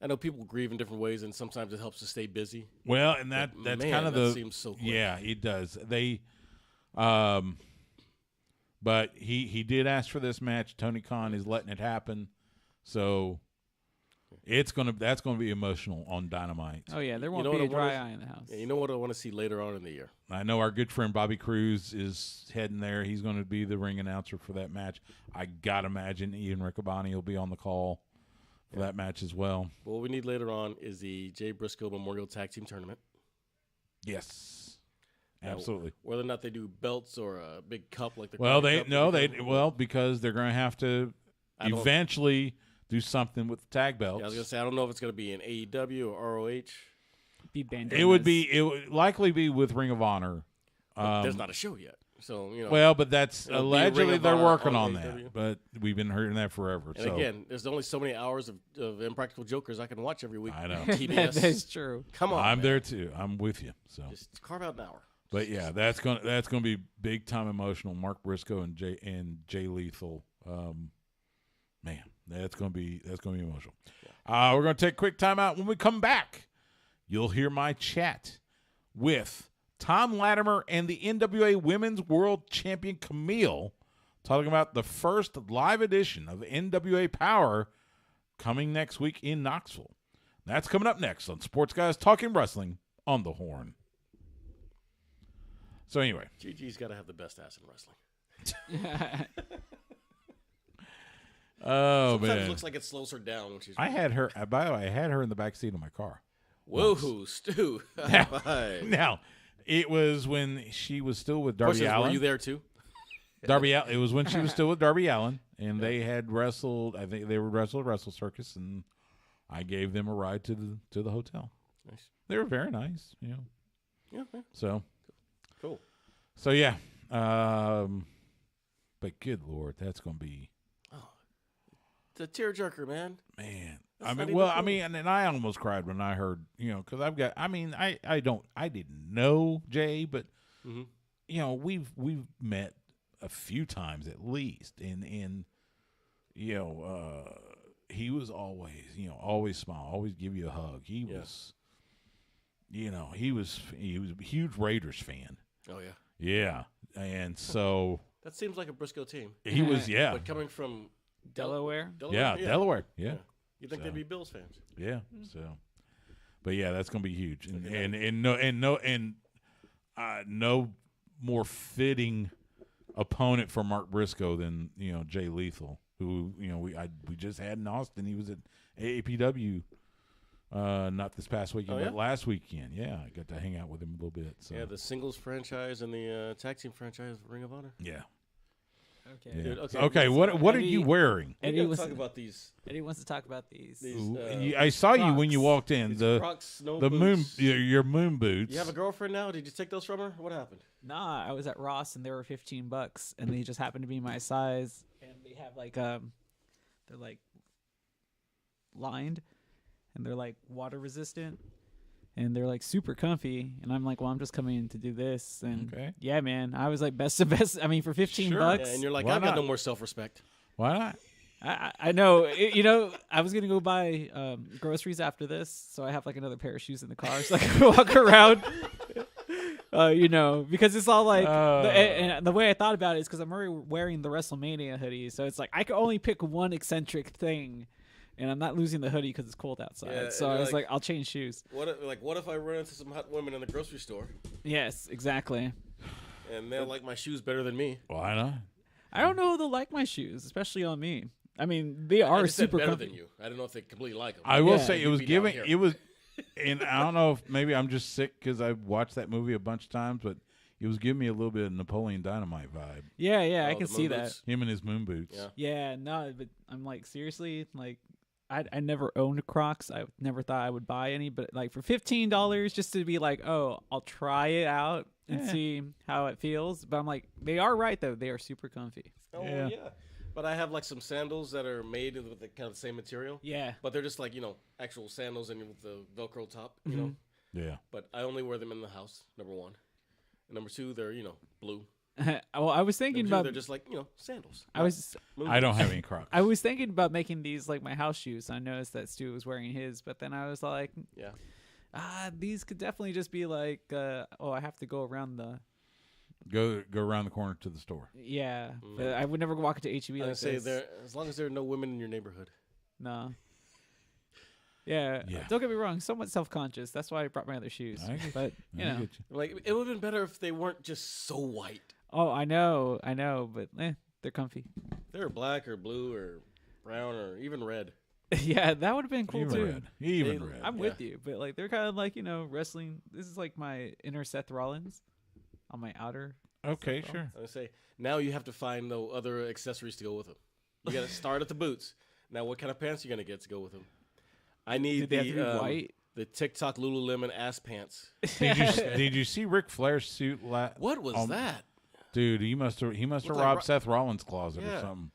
I know people grieve in different ways, and sometimes it helps to stay busy. Well, and that's man, kind of that seems so quick. Yeah, it does. They, but he did ask for this match. Tony Khan is letting it happen, so that's gonna be emotional on Dynamite. Oh yeah, there won't know be what a I wanna- dry eye in the house. Yeah, you know what I want to see later on in the year? I know our good friend Bobby Cruz is heading there. He's going to be the ring announcer for that match. I gotta imagine Ian Riccaboni will be on the call for that match as well. What we need later on is the Jay Briscoe Memorial Tag Team Tournament. Yes, Now, absolutely. Whether or not they do belts or a big cup like the Well, Crockett Cup, because they're going to have to I don't- eventually do something with the tag belts. Yeah, I was gonna say I don't know if it's gonna be in AEW or ROH. Be bandanas. It would likely be with Ring of Honor. But there's not a show yet, so you know. Well, but that's It'll be Ring allegedly of they're Honor working on on AEW. that, but we've been hearing that forever. and so again, there's only so many hours of Impractical Jokers I can watch every week. I know. TBS. that is true. Come on, I'm man. there too. I'm with you. So, Just carve out an hour. but yeah, that's gonna be big time emotional. Mark Briscoe and Jay Lethal. Man, that's gonna be emotional. We're gonna take a quick time out. When we come back, you'll hear my chat with Tom Latimer and the NWA Women's World Champion Camille, talking about the first live edition of NWA Power coming next week in Knoxville. That's coming up next on Sports Guys Talking Wrestling on the Horn. So anyway, GG's got to have the best ass in wrestling. oh Sometimes it man, looks like it slows her down when she's. I had her. By the way, I had her in the back seat of my car. Whoa, Stu. Bye. Now, it was when she was still with Darby Questions, Allin. were you there too? It was when she was still with Darby Allin, and they had wrestled. I think they were wrestled Wrestle Circus, and I gave them a ride to the hotel. Nice. They were very nice, you know. Yeah. So Cool. but good Lord, that's gonna be It's a tearjerker, man. man. That's I not mean, even well, cool. I mean, and I almost cried when I heard, you know, because I've got. I mean, I didn't know Jay, but Mhm. you know, we've met a few times at least, and you know, he was always smile, always give you a hug. He was, you know, he was a huge Raiders fan. Oh yeah. Yeah, and so That seems like a Briscoe team. he was, yeah, But coming from Delaware. Delaware, yeah. You think So. they'd be Bills fans? Yeah. So, but yeah, that's gonna be huge, like no more fitting opponent for Mark Briscoe than Jay Lethal, who we just had in Austin. He was at AAPW, not this past weekend, Oh, yeah? but last weekend. Yeah, I got to hang out with him a little bit. So Yeah, the singles franchise and the tag team franchise of Ring of Honor. yeah. Okay. Dude, Okay, what are Eddie- you wearing? We Eddie gotta wants talk to- about these. Eddie wants to talk about these. I saw you when you Crocs. walked in. These The Crocs snow the moon boots. your moon boots. You have a girlfriend now? Did you take those from her? What happened? Nah, I was at Ross and they were $15, and they just happened to be my size. And they have like they're like lined, and they're like water resistant, and they're like super comfy. And I'm like, well, I'm just coming in to do this. And Okay. yeah, man, I was like best of best. I mean, for $15, Yeah, and you're like, Why I've got not? no more self-respect. Why not? I know. You know, I was gonna go buy groceries after this, so I have like another pair of shoes in the car, so I can walk around. You know, because it's all like, and the way I thought about it is because I'm already wearing the WrestleMania hoodie, so it's like I can only pick one eccentric thing, and I'm not losing the hoodie because it's cold outside. Yeah, so and I was you're like, I'll change shoes. What if I run into some hot women in the grocery store Yes, exactly. and they like my shoes better than me? Why not? I don't know if they'll like my shoes, especially on me. I mean, they I are just said super better comfy. than you. I don't know if they completely like them. I will Yeah. say it was You'd be down giving. here. It was, and I don't know if maybe I'm just sick because I've watched that movie a bunch of times, but it was giving me a little bit of Napoleon Dynamite vibe. Yeah, I Oh, can the see moon that. boots? Him and his moon boots. Yeah. Yeah, no, but I'm like, seriously, like I never owned Crocs. I never thought I would buy any, but like for $15 just to be like, oh, I'll try it out and see how it feels. But I'm like, they are right though. They are super comfy. Oh Yeah. yeah. But I have like some sandals that are made with the kind of the same material. Yeah. But they're just like, actual sandals and with the Velcro top, you know. Yeah. But I only wear them in the house, number one. And number two, they're, blue. Well, I was thinking Number two, about. they're just like, sandals. I was I don't have any Crocs. I was thinking about making these like my house shoes. I noticed that Stu was wearing his, but then I was like, Yeah. these could definitely just be like, I have to go around the. Go around the corner to the store. Yeah, but I would never walk into HEB I like say this. as long as there are no women in your neighborhood. No. Yeah, Yeah. don't get me wrong. Somewhat self-conscious. That's why I brought my other shoes. I get But you I know, get you. Like, it would have been better if they weren't just so white. oh, I know, but they're comfy. They were black or blue or brown or even red. Yeah, that would have been cool Even too. red. Even They- red. I'm with you, but like they're kind of like wrestling. This is like my inner Seth Rollins on my outer. Okay, Seth sure. I would say now you have to find no other accessories to go with them. You got to start at the boots. Now, what kind of pants are you gonna get to go with them? I need Did they have to be white? the TikTok Lululemon ass pants. Did you see Ric Flair's suit? What was that? Dude, he must have Looked like robbed Seth Rollins' closet Yeah. or something.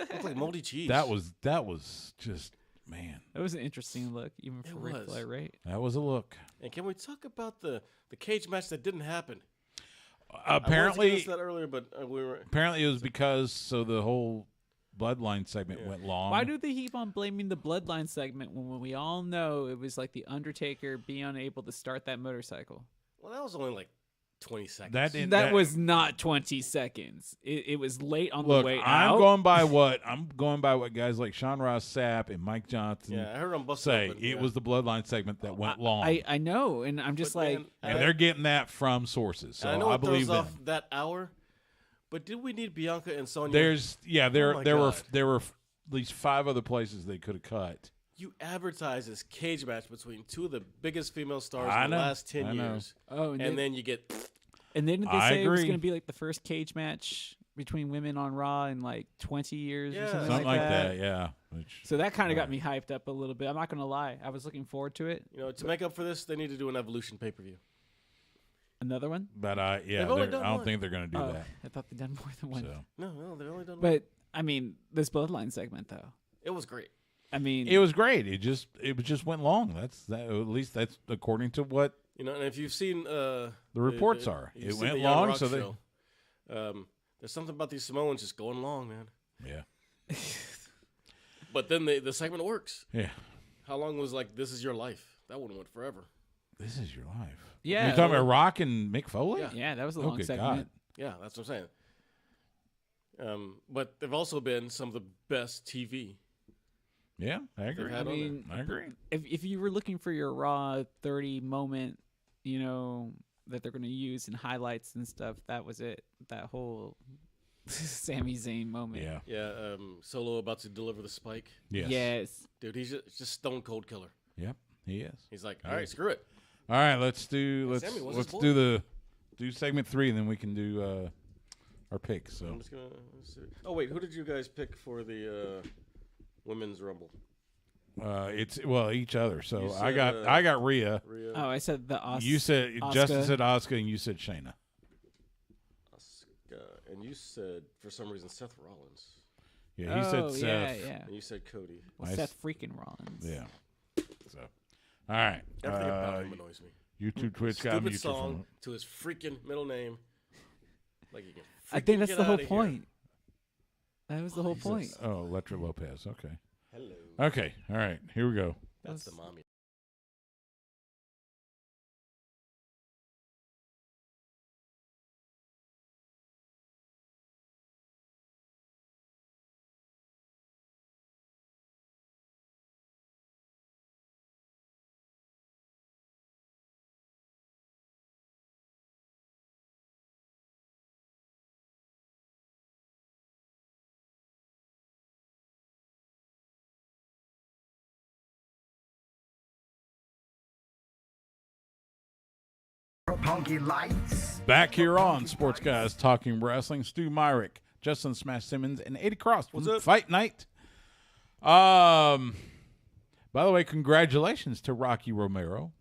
Looked like moldy cheese. That was just man. That was an interesting look, even for Ric was. Flair, right? That was a look. And can we talk about the cage match that didn't happen? Apparently, I was that earlier, but we were. apparently it was because the whole bloodline segment went long. Why do they keep on blaming the bloodline segment when we all know it was like the Undertaker being unable to start that motorcycle? Well, that was only like 20 seconds. that didn't, That was not 20 seconds. It was late on look? the way I'm out. going by what guys like Sean Ross Sapp and Mike Johnson Yeah, I heard them bust say. open, It yeah. was the bloodline segment that went long, I know, and I'm just But, like, man, and they're getting that from sources. So I know I it believe throws them. off that hour, but did we need Bianca and Sonya? There my there were God. there were at least 5 other places they could have cut. You advertise this cage match between two of the biggest female stars I in the know, last 10 I know. years, oh, and then you get and then they I say it was agree. going to be like the first cage match between women on Raw in like 20 years or Yeah. something, Something like that. that, yeah. Which, So that kind of got me hyped up a little bit. I'm not going to lie. I was looking forward to it. to make up for this, they need to do an Evolution pay-per-view. Another one? but They've only I done don't one. think they're going to do Oh, that. I thought they'd done more than one. So No, they've only done one. But I mean, this bloodline segment though. It was great. I mean, it was great. It just went long. At least that's according to what And if you've seen the reports are. you've It seen went the Young long, Rock so they- show, there's something about these Samoans just going long, man. yeah But then the segment works. yeah. How long was like this is your life? That one went forever. This is your life. Yeah. You're talking about Rock and Mick Foley. Yeah. yeah, that was a Oh, long good segment. Yeah, that's what I'm saying. But they've also been some of the best TV Yeah, I they've agree. had I on mean, I agree. if you were looking for your Raw 30 moment, that they're going to use in highlights and stuff, that was it. That whole Sami Zayn moment. Yeah. there. Yeah, Solo about to deliver the spike. Yes. Yes. Dude, he's just stone cold killer. Yep. He is. He's like, all right, screw it. All right. Let's do Sammy was his boy. do segment 3, and then we can do our picks. So I'm just gonna. Oh wait, who did you guys pick for the women's rumble? It's each other. So You I said, got Rhea. Rhea, Oh, I said the Asuka. You said Justin said Asuka, and you said Shayna. Asuka, and you said for some reason Seth Rollins. Yeah, he said Seth. Yeah. And you said Cody. Well, Seth freaking Rollins. Yeah. So, all right. Everything about him annoys me. YouTube, Twitch, got Stupid me. song to his freaking middle name. Like you can. I think that's get the whole outta here. point. That was the whole point. Oh, Electra Lopez. Okay. Hello. Okay. All right. Here we go. That's the mommy. Punky lights. Back here on Sports Guys Talking Wrestling, Stu Myrick, Justin Smash Simmons, and Eddie Cross from Fight Night. By the way, congratulations to Rocky Romero.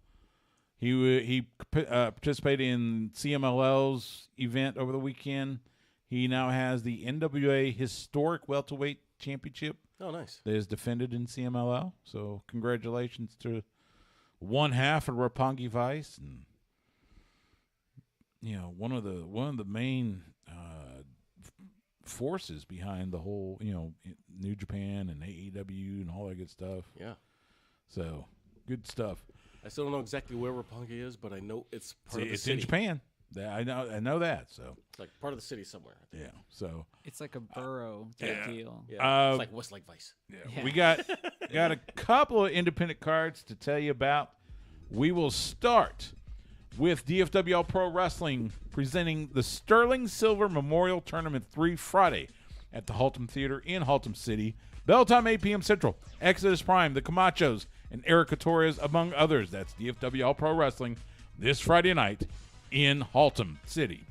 He participated in CMLL's event over the weekend. He now has the NWA Historic Welterweight Championship. Oh, nice. That is defended in CMLL. So congratulations to one half of Roppongi Vice, and one of the main forces behind the whole New Japan and AEW and all that good stuff. Yeah. So good stuff. I still don't know exactly where Roppongi is, but I know it's part of the It's city. in Japan. I know that. So It's like part of the city somewhere. I think. yeah. So It's like a borough type deal. Yeah. It's like Westlake Vice. Yeah. we got a couple of independent cards to tell you about. We will start with DFWL Pro Wrestling presenting the Sterling Silver Memorial Tournament 3 Friday at the Haltom Theater in Haltom City. Bell time 8 p.m. Central. Exodus Prime, the Camachos, and Erica Torres, among others. That's DFWL Pro Wrestling this Friday night in Haltom City.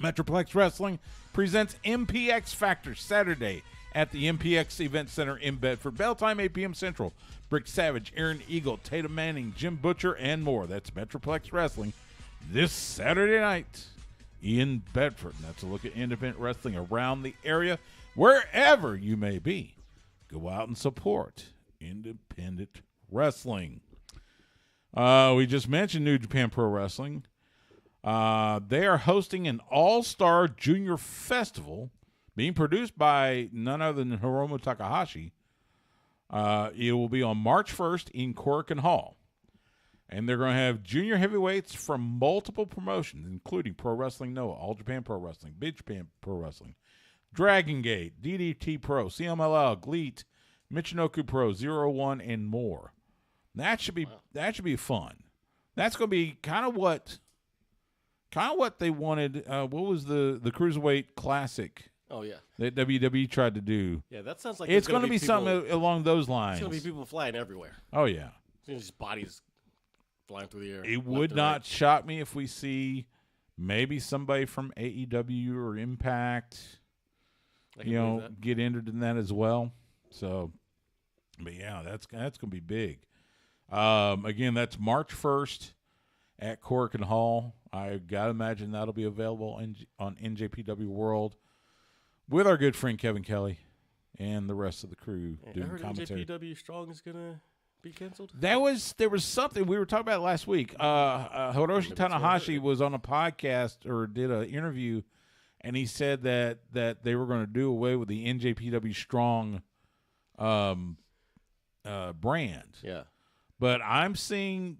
Metroplex Wrestling presents MPX Factor Saturday at the MPX Event Center in Bedford. Bell time 8 p.m. Central. Brick Savage, Aaron Eagle, Tatum Manning, Jim Butcher, and more. That's Metroplex Wrestling this Saturday night in Bedford. And that's a look at independent wrestling around the area, wherever you may be. Go out and support independent wrestling. We just mentioned New Japan Pro Wrestling. They are hosting an all-star junior festival being produced by none other than Hiromu Takahashi. It will be on March 1st in Corcoran Hall. And they're going to have junior heavyweights from multiple promotions, including Pro Wrestling Noah, All Japan Pro Wrestling, Big Japan Pro Wrestling, Dragon Gate, DDT Pro, CMLL, GLEAT, Michinoku Pro, 01, and more. That should be fun. That's going to be kind of what they wanted. What was the Cruiserweight Classic? Oh, yeah. That WWE tried to do. Yeah, that sounds like It's going to be something along those lines. It's going to be people flying everywhere. Oh, yeah. Just bodies flying through the air. It would not shock me if we see maybe somebody from AEW or Impact, get entered in that as well. So, but yeah, that's going to be big. Again, that's March 1st at Corcoran Hall. I got to imagine that'll be available on NJPW World with our good friend Kevin Kelly and the rest of the crew doing I heard commentary. NJPW Strong is going to be canceled. There was something we were talking about last week. Hiroshi Tanahashi was on a podcast or did an interview, and he said that they were going to do away with the NJPW Strong brand. Yeah, but I'm seeing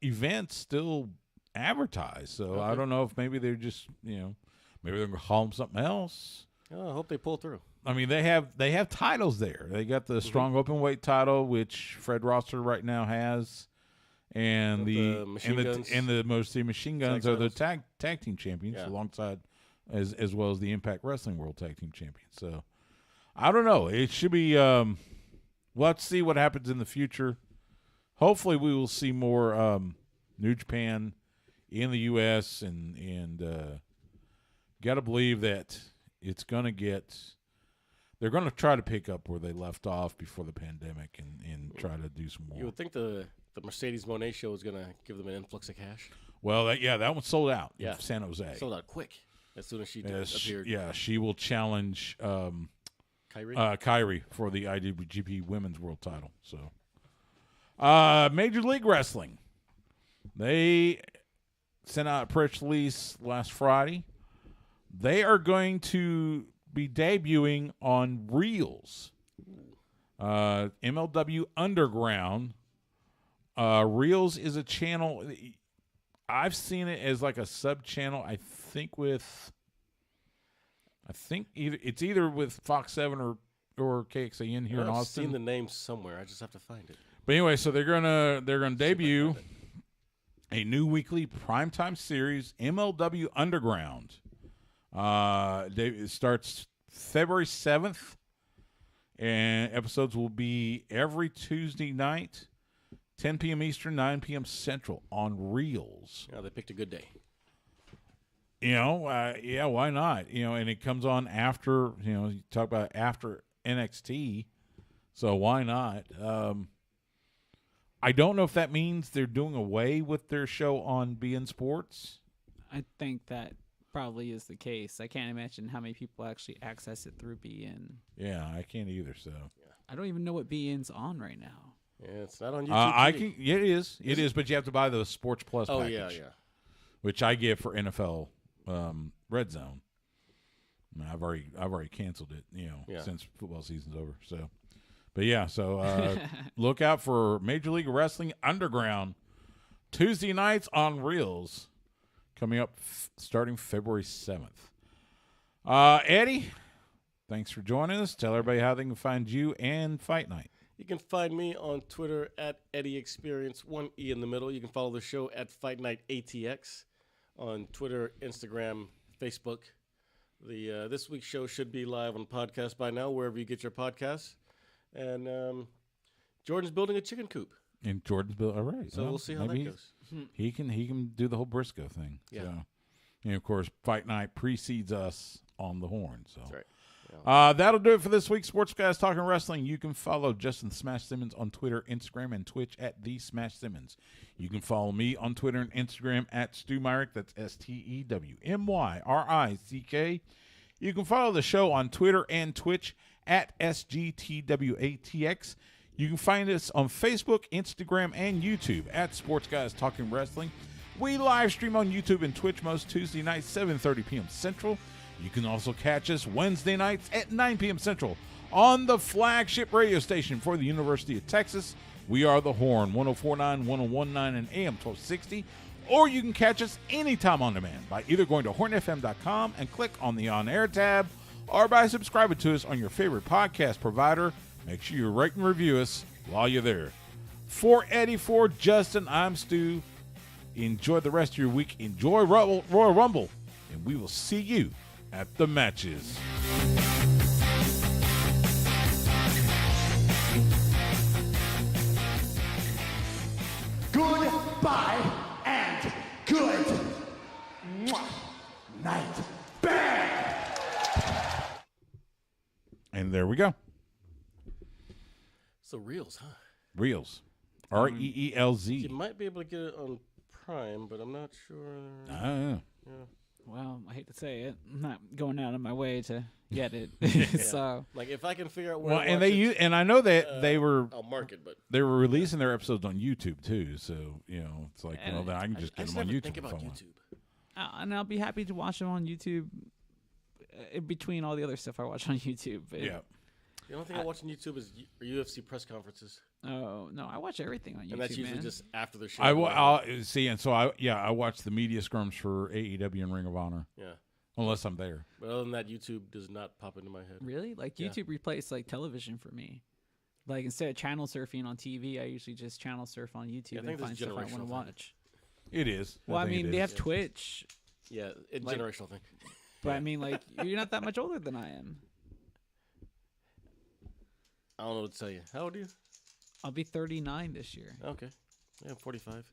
events still advertised, so Okay. I don't know if maybe they're just maybe they're going to call them something else. Oh, I hope they pull through. I mean, they have titles there. They got the strong open weight title, which Fred Rosser right now has, and the Machine Guns are the tag team champions alongside as well as the Impact Wrestling World Tag Team Champions. So I don't know. It should be. Let's see what happens in the future. Hopefully, we will see more New Japan in the U.S. and got to believe that it's going to get. They're going to try to pick up where they left off before the pandemic and try to do some more. You would think the Mercedes Moné show is going to give them an influx of cash. Well, that one sold out in Yeah. San Jose. Sold out quick as soon as she appeared. She will challenge Kyrie for the IWGP Women's World Title. So, Major League Wrestling, they sent out a press release last Friday. They are going to be debuting on Reels, MLW Underground. Reels is a channel. I've seen it as like a sub channel. I think either with Fox 7 or KXAN here in Austin. I've seen the name somewhere. I just have to find it. But anyway, so they're gonna debut a new weekly primetime series, MLW Underground. It starts February 7th, and episodes will be every Tuesday night, 10 p.m. Eastern, 9 p.m. Central on Reels. Yeah, they picked a good day. Why not? And it comes on after, you talk about after NXT, so why not? I don't know if that means they're doing away with their show on beIN Sports. I think that probably is the case. I can't imagine how many people actually access it through beIN. Yeah, I can't either. So I don't even know what beIN's on right now. Yeah, it's not on YouTube. It is. It is, but you have to buy the Sports Plus package. Yeah. Which I get for NFL Red Zone. I've already canceled it, since football season's over. So, but yeah, so look out for Major League Wrestling Underground Tuesday nights on Reels, coming up starting February 7th. Eddie, thanks for joining us. Tell everybody how they can find you and Fight Night. You can find me on Twitter at EddieExperience, 1 E in the middle. You can follow the show at Fight Night ATX on Twitter, Instagram, Facebook. The this week's show should be live on podcast by now, wherever you get your podcasts. And Jordan's building a chicken coop. And Jordan's building, all right. So we'll see how that goes. He can do the whole Briscoe thing. Yeah. So, and of course, Fight Night precedes us on the horn. So That's right. That'll do it for this week. Sports Guys Talking Wrestling. You can follow Justin Smash Simmons on Twitter, Instagram, and Twitch at The Smash Simmons. You can follow me on Twitter and Instagram at Stu Myrick. That's STEWMYRICK. You can follow the show on Twitter and Twitch at SGTWATX. You can find us on Facebook, Instagram, and YouTube at Sports Guys Talking Wrestling. We live stream on YouTube and Twitch most Tuesday nights, 7:30 p.m. Central. You can also catch us Wednesday nights at 9 p.m. Central on the flagship radio station for the University of Texas. We are The Horn, 104.9, 101.9, and AM 1260. Or you can catch us anytime on demand by either going to hornfm.com and click on the on-air tab, or by subscribing to us on your favorite podcast provider. Make sure you rate and review us while you're there. For Eddie, for Justin, I'm Stu. Enjoy the rest of your week. Enjoy Royal Rumble, and we will see you at the matches. Goodbye and good night. Bang! And there we go. So Reels, huh? Reels. REELZ. You might be able to get it on Prime, but I'm not sure. Yeah. Well, I hate to say it, I'm not going out of my way to get it. So, like, if I can figure out where. Well, to and watch it, and I know that I'll mark it, but they were releasing their episodes on YouTube too. So it's like, well, then I can just I get just them on never YouTube. think about if I want. YouTube. and I'll be happy to watch them on YouTube in between all the other stuff I watch on YouTube. But Yeah. The only thing I watch on YouTube is UFC press conferences, Oh no, I watch everything on YouTube. and that's usually man. just after the show. I'll see, and so I watch the media scrums for AEW and Ring of Honor Yeah, unless I'm there. but other than that, YouTube does not pop into my head. Really? Like Yeah. YouTube replaced like television for me. Like instead of channel surfing on TV, I usually just channel surf on YouTube Yeah, I think and that's find stuff I want to generational thing. watch. It is. Well, I think mean, it they is. have Twitch, Yeah, it's Like- generational thing. but I mean, like you're not that much older than I am. I don't know what to tell you. How old are you? I'll be 39 this year. Okay, yeah, I'm 45.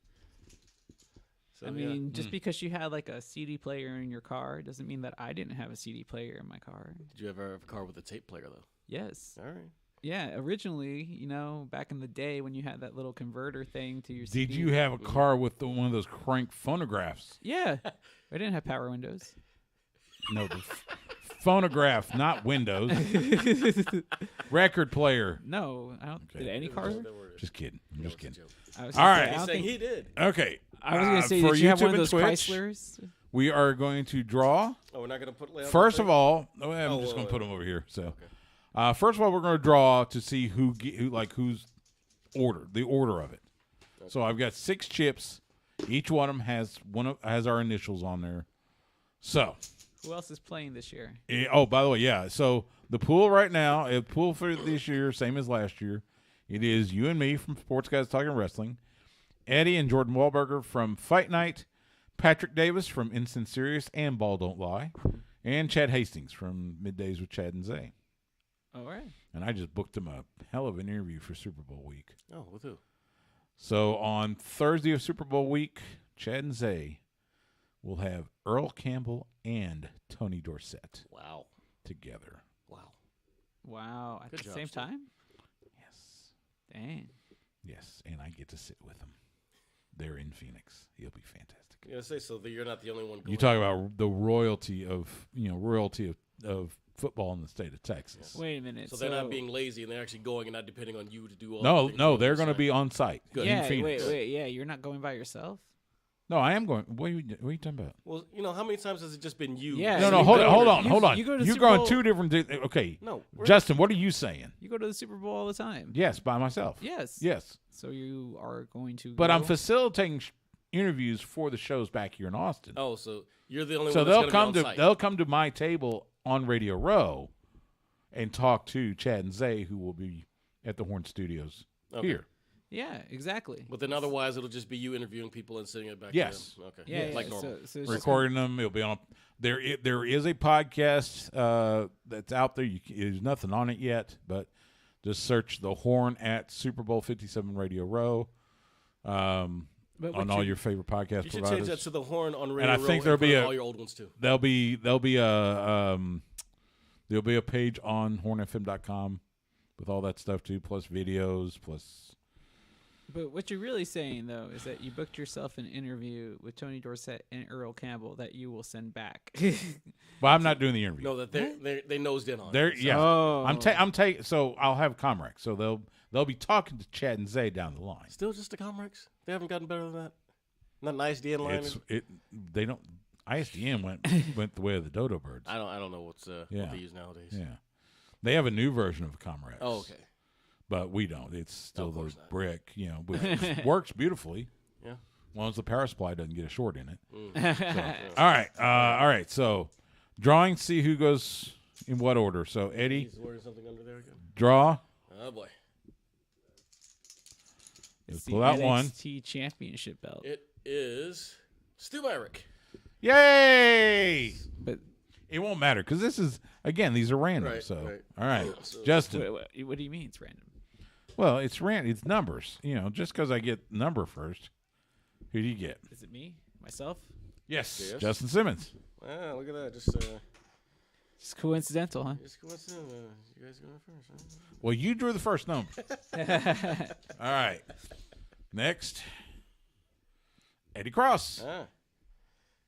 So, I mean, just because you had like a CD player in your car doesn't mean that I didn't have a CD player in my car. Did you ever have a car with a tape player though? Yes. All right. Yeah, originally, back in the day when you had that little converter thing to your CD. Did you have a car with one of those crank phonographs? Yeah. I didn't have power windows. No, the phonograph, not Windows. Record player. No, I don't. Okay. Did any car? Just kidding. I'm just kidding. I was All gonna right. say, I He's don't saying think, he did. Okay. I was going to say, for did you have one YouTube of those and Twitch, Chryslers? we are going to draw. Oh, we're not going to put layout. First of all, I'm Oh, just going to wait. put them over here. So, first of all, we're going to draw to see who's ordered, the order of it. Okay. So I've got 6 chips. Each one of them has our initials on there. So, Who else is playing this year? by the way, yeah. So the pool right now, pool for this year, same as last year. It is you and me from Sports Guys Talking Wrestling, Eddie and Jordan Wahlberger from Fight Night, Patrick Davis from Instant Serious and Ball Don't Lie, and Chad Hastings from Middays with Chad and Zay. All right. And I just booked him a hell of an interview for Super Bowl week. Oh, with who? So on Thursday of Super Bowl week, Chad and Zay will have Earl Campbell and Tony Dorsett Wow. together. Wow. Wow. At Good the job, same Steve. time? Yes. Dang. Yes, and I get to sit with them. They're in Phoenix. It'll be fantastic. I was going to say, so that you're not the only one going. You talk about the royalty of football in the state of Texas. Wait a minute. So they're not being lazy and they're actually going and not depending on you to do all No, the things no, you they're want going to say. be on site in Yeah, Phoenix. wait. Yeah, you're not going by yourself? No, I am going. What are you talking about? Well, how many times has it just been you? Yeah. No, so no, you hold go on. to- you go to the You're Super going Bowl- 2 different. Okay, No. Justin, what are you saying? You go to the Super Bowl all the time. Yes, by myself. Yes. Yes, So you are going to but I'm go? facilitating interviews for the shows back here in Austin. Oh, so you're the only so one that's they'll come be on to site. they'll come to my table on Radio Row and talk to Chad and Zay, who will be at the Horn Studios Okay. here. Yeah, exactly. But then otherwise it'll just be you interviewing people and sitting it back Yes. to them. Okay. Yeah, Like yeah. normal. So it's just Recording them, it'll be on. There is a podcast that's out there. There's nothing on it yet, but just search the Horn at Super Bowl 57 Radio Row. But On all your favorite podcast You should providers. change that to the Horn on Radio And I Row think there'll be for a- all your old ones too. There'll be a page on hornfm.com with all that stuff too, plus videos, plus. But what you're really saying, though, is that you booked yourself an interview with Tony Dorsett and Earl Campbell that you will send back. Well, I'm not doing the interview. No, that they nosed in on. They're it. yeah. Oh. I'm taking. So I'll have Comrex. So they'll be talking to Chad and Zay down the line. Still just the Comrex? They haven't gotten better than that? Not an ISDN line? They don't. ISDN went the way of the dodo birds. I don't know what they use nowadays. Yeah, they have a new version of Comrex. Oh, okay. But we don't. It's still Of the course not. brick. Which works beautifully. Yeah. As long as the power supply doesn't get a short in it. Mm. All right. So, drawing. See who goes in what order. So, Eddie, He's wearing something under there again. draw. Oh boy. It's Pull the out one. NXT Championship belt. It is Stu Myrick. Yay! But It won't matter because this is again. These are random. Right, so, right. all right, So- Justin. what do you mean it's random? Well, it's random. It's numbers. Just because I get number first. Who do you get? Is it me? Myself? Yes, Yes. Justin Simmons. Wow, look at that. Just It's coincidental, huh? coincident. You guys going first, huh? Well, you drew the first number. All right. Next, Eddie Cross. Ah.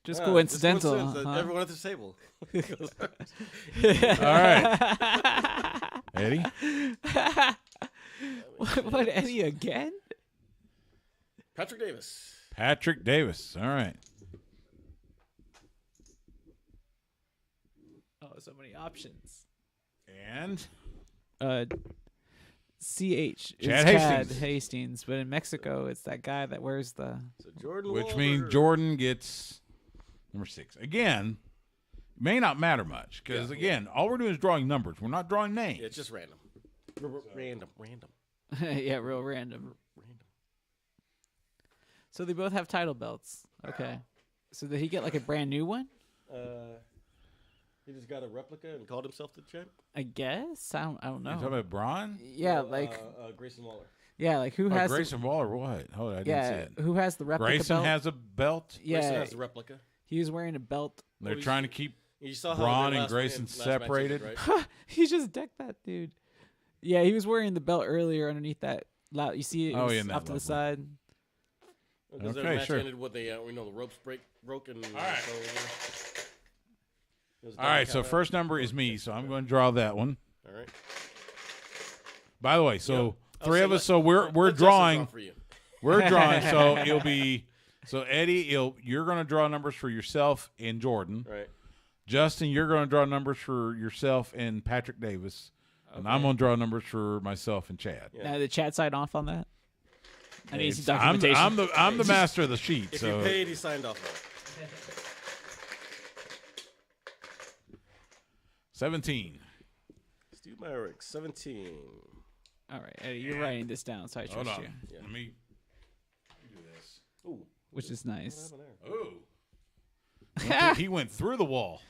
Just Ah, coincidental. just coincidence that huh? Everyone at this table. All right, Eddie. What, Eddie again? Patrick Davis. Patrick Davis. All right. Oh, so many options. And CH is Chad Chad Hastings. Hastings, but in Mexico, it's that guy that wears the. So Jordan which Wahlberger. means Jordan gets number 6. Again, may not matter much because, again, all we're doing is drawing numbers. We're not drawing names. Yeah, it's just random. Random. Yeah, real random. So they both have title belts. Okay. So did he get like a brand new one? He just got a replica and called himself the champ. I guess. I don't You know. talking about Braun? Yeah, like Grayson Waller. Yeah, like who has Grayson Waller? What? Hold on, I didn't see it. who has the replica Grayson belt? has a belt. Yeah, Grayson has the replica. he was wearing a belt. They're trying to keep You saw how Braun their and last Grayson last match separated. ended, right? He just decked that dude. Yeah, he was wearing the belt earlier underneath that. You see it, Oh, was yeah, in that off to the level. side. Because their Okay, match sure. ended with the ropes broke and All right. It was All right, double so count out. first number is me, so I'm going to draw that one. All right. By the way, so Yeah. three of us, so we're Let Justin drawing. draw for you. We're drawing, so it'll be so Eddie, you're going to draw numbers for yourself and Jordan. Right. Justin, you're going to draw numbers for yourself and Patrick Davis, and I'm going to draw numbers for myself and Chad. Yeah. Now the chat side off on that. I need some I'm documentation. I'm the master of the sheet. If so you paid, he signed off on it. 17. Stu Myrick, 17. All right, Eddie, you're writing this down, so I Hold trust on. you, Yeah. Let me do this. Ooh. which is nice. Oh. He went through the wall.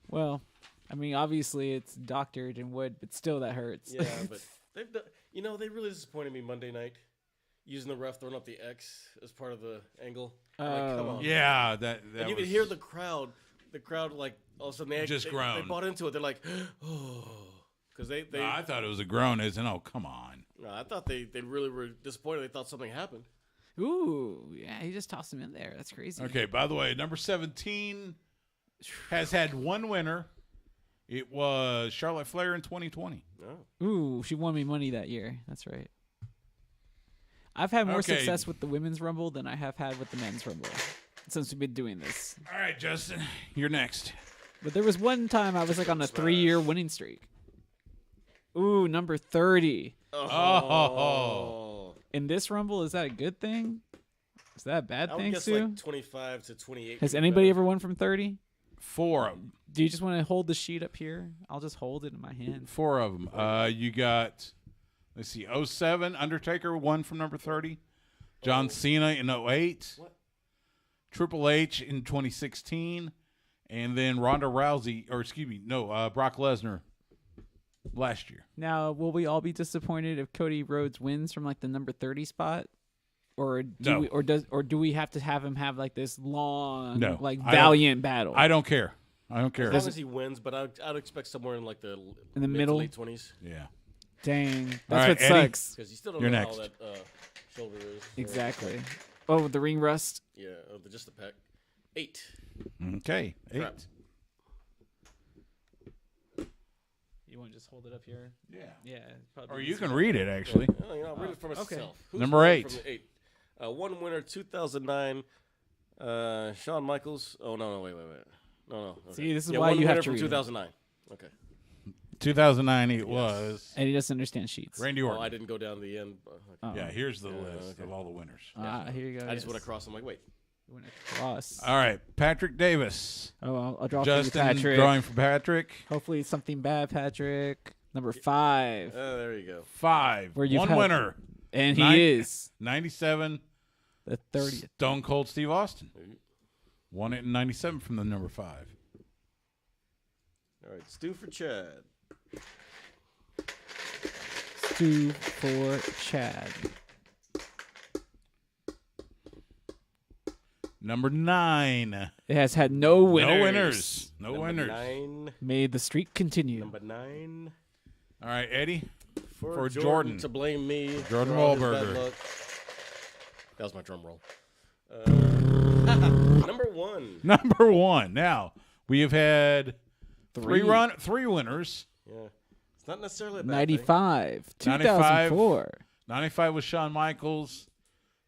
Well, I mean, obviously it's doctored in wood, but still that hurts. Yeah, but they've done, they really disappointed me Monday night. Using the ref throwing up the X as part of the angle. I'm like, come on. Yeah, that And you was, could hear the crowd like all of a sudden they Just they groan. bought into it. They're like, oh, because they No, I thought it was a groan. As in, oh, come on. no, I thought they really were disappointed. They thought something happened. Ooh, yeah, he just tossed him in there. That's crazy. Okay, by the way, number 17 has had one winner. It was Charlotte Flair in 2020. Oh. Ooh, she won me money that year. That's right. I've had more Okay. success with the women's rumble than I have had with the men's rumble since we've been doing this. All right, Justin, you're next. But there was one time I was like on a 3-year winning streak. Ooh, number 30. Oh. In this rumble, is that a good thing? Is that a bad I would thing, guess Sue? like 25 to 28. Has would be anybody better. ever won from 30? 4 of them. Do you just want to hold the sheet up here? I'll just hold it in my hand. 4 of them. You got, let's see, 07, Undertaker won from number 30. John Cena in 08. What? Triple H in 2016. And then Ronda Rousey, Brock Lesnar last year. Now, will we all be disappointed if Cody Rhodes wins from like the number 30 spot? Or do No. do we have to have him have like this long, No, like I don't- valiant battle? I don't care. I don't care. As long as he wins, but I'd expect somewhere in like the In the mid to middle? late 20s, Yeah. Dang, that's right, what Eddie. sucks. because you still don't You're know next. how that shoulder is. Exactly. Oh, the ring rust. Yeah, just the pec. 8. Okay. 8. Crap. You want to just hold it up here? Yeah. Yeah. Or you can read it, actually. I'll read it for myself. okay. Who's Number won 8. From the 8. One winner, 2009. Shawn Michaels. Oh no, wait. No. Okay. See, this is yeah, why one you have winner to from read it. 2009. Okay. 2009 it was And he doesn't understand sheets. Randy Well, Orton. I didn't go down to the end. But, Oh. Yeah, here's the Yeah, list okay. of all the winners. Here you go. I just yes. went across. I'm like, wait. You went across. All right, Patrick Davis. Oh, I'll draw Justin for you, Patrick. drawing for Patrick. Hopefully it's something bad, Patrick. Number 5. There you go. 5. Where you've One had- winner. And he 9 is 97. the 30th. Stone Cold Steve Austin. Won it in 97 from the number 5. All right, Stu for Chad. Stu for Chad. Number 9. It has had no winners. No winners. No Number winners. 9. May the streak continue. Number 9. All right, Eddie. For Jordan. to blame me. Jordan for all his Wahlberger. bad luck. That was my drum roll. Number 1. Number 1. Now, we have had 3 Three. winners. Yeah. It's not necessarily a bad thing. 95. 95. 2004. 95 was Shawn Michaels.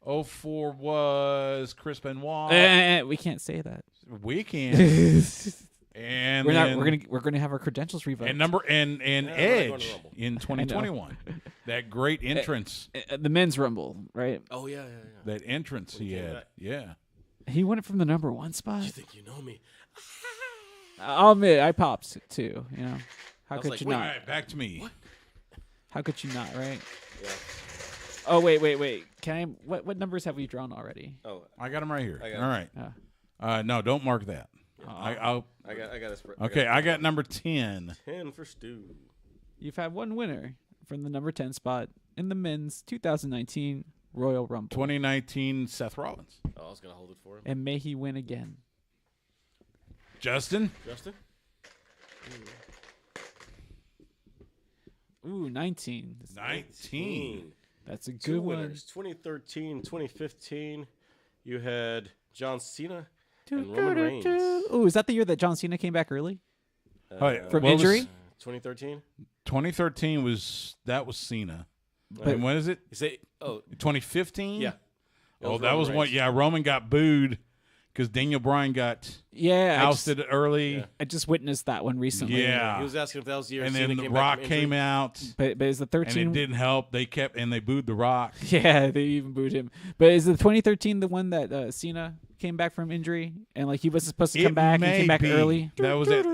04 was Chris Benoit. We can't say that. We can. And We're then, not. We're gonna have our credentials revoked. and number and we're not going to Edge Rumble. in 2021. That great entrance. The men's rumble, right? Oh, yeah. That entrance he came had. back. Yeah. He won it from the number 1 spot. You think you know me? I'll admit, I popped too. You know, how was could like, you wait, All not? right, back to me. How could you not? Right? Yeah. Oh wait. Can I? What numbers have we drawn already? Oh, I got him right here. I got All it. right. No, don't mark that. I'll. I got this. Okay, I got number 10. 10 for Stu. You've had one winner from the number 10 spot in the men's 2019 Royal Rumble. 2019 Seth Rollins. Oh, I was going to hold it for him. And may he win again. Justin. Ooh, 19. 19. That's a good Two one. winners. 2013, 2015. You had John Cena and Roman Reigns. Ooh, is that the year that John Cena came back early from what was- injury? 2013. 2013 was Cena. But- And when is it? Is it? Oh, 2015? yeah. Oh, that Roman was one. Reigns. Yeah, Roman got booed because Daniel Bryan got Yeah, ousted early. I just witnessed that one recently. Yeah. He was asking if that was the year And Cena then The came back Rock from injury. came out, But is the and 13? it didn't help. They booed The Rock. Yeah, they even booed him. But is the 2013 the one that Cena came back from injury and like he was supposed to come back and may came back be. early? That was at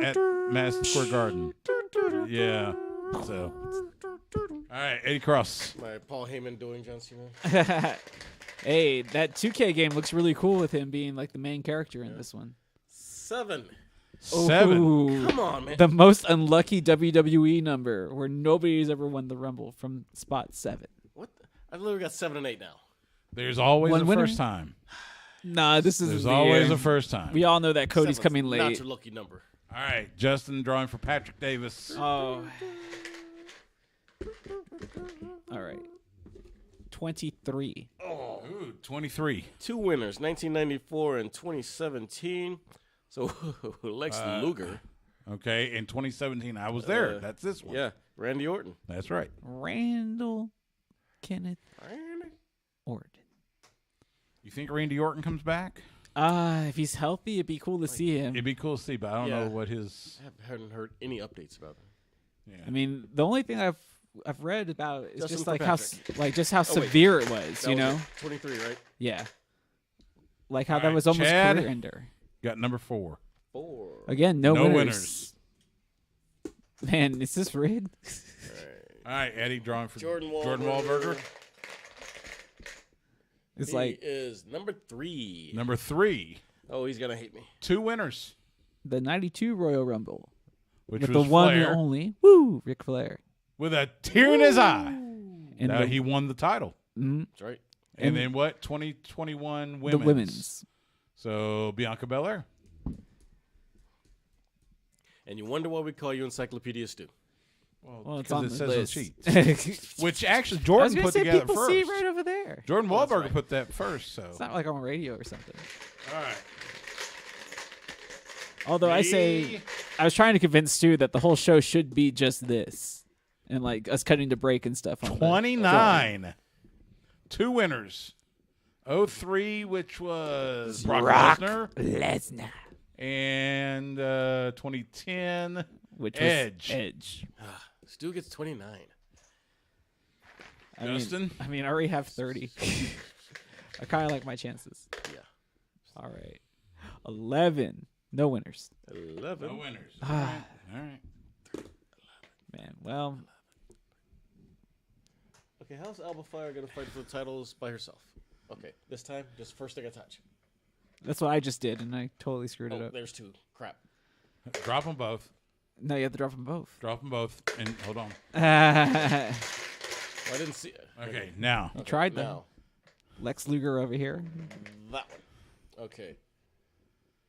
Madison Square Garden. Yeah. So, all right, Eddie Cross. My Paul Heyman doing John Cena. Hey, that 2K game looks really cool with him being like the main character in this one. 7. 7. Ooh, Come on, man. the most unlucky WWE number where nobody's ever won the Rumble from spot 7. What? I've literally got 7 and 8 now. There's always One a winner? first time. Nah, this is There's the always year. a first time. We all know that Cody's 7's coming Not late. your lucky number. All right, Justin drawing for Patrick Davis. Oh. All right. 23. Ooh, 23. 2 winners, 1994 and 2017. So Lex Luger. Okay, in 2017, I was there. That's this one. Yeah, Randy Orton. That's right. Randall Kenneth Orton. You think Randy Orton comes back? If he's healthy, it'd be cool to see him. It'd be cool to see, but I don't know what his. I haven't heard any updates about him. Yeah. I mean, the only thing I've read about is Justin just for like how Patrick. like just how Oh, wait. severe it was, That you was know? it. 23, right? Yeah. Like how All that right, was almost Chad. career ender. Got number 4. 4. Again, no, No winners. winners. Man, is this rigged? All right, Eddie drawing for Jordan Wahlberger. It's He like is number 3. Number 3. Oh, he's gonna hate me. 2 winners, the 92 Royal Rumble which with was the one Flair and only Ric Flair. with a tear in his eye. And Now the, he won the title. That's right. And, And then what? 2021 women's. the women's. So Bianca Belair. And you wonder why we call you Encyclopedia Stu. Well, it's 'cause on it the says list. the sheets. Which actually I was Jordan gonna put say together people first. see it right over there. Jordan that's Wahlberger right. put that first. So It's not like on radio or something. all right. Although I say, I was trying to convince Stu that the whole show should be just this, and like us cutting to break and stuff. On the- 29. 2 winners. 03, which was Brock Brock Lesnar, Lesnar, and 2010 which Edge. was Edge. Stu gets 29. Justin? I mean, I already have 30. I kind of like my chances. Yeah. All right, 11. No winners. 11. No winners. Ah, All right. man. Well, Okay, how's Alba Fire gonna fight for the titles by herself? Okay, this time, just first thing I touch. that's what I just did, and I totally screwed it Oh, up. there's 2. Crap. Drop them both. No, you have to drop them both. Drop them both. And hold on. You Well, I didn't see it. Okay, now. tried that. Now, Lex Luger over here. that one. Okay.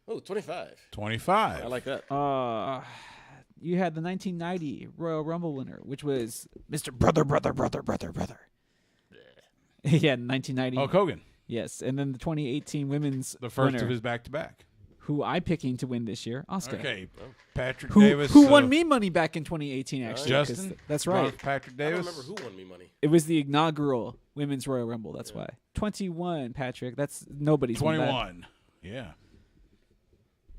Oh, 25. 25. I like that. You had the 1990 Royal Rumble winner, which was Mr. Brother. Yeah, 1990. Hulk Hogan. Yes, and then the 2018 women's The first winner, of his back-to-back. who I'm picking to win this year, Oscar. Okay. Patrick Who Davis. won me money back in 2018? Actually, 'cause Justin? That's Drawn right. for Patrick I don't Davis. remember who won me money. It was the inaugural Women's Royal Rumble. That's why. 21, Patrick. That's nobody's won that. 21. Yeah.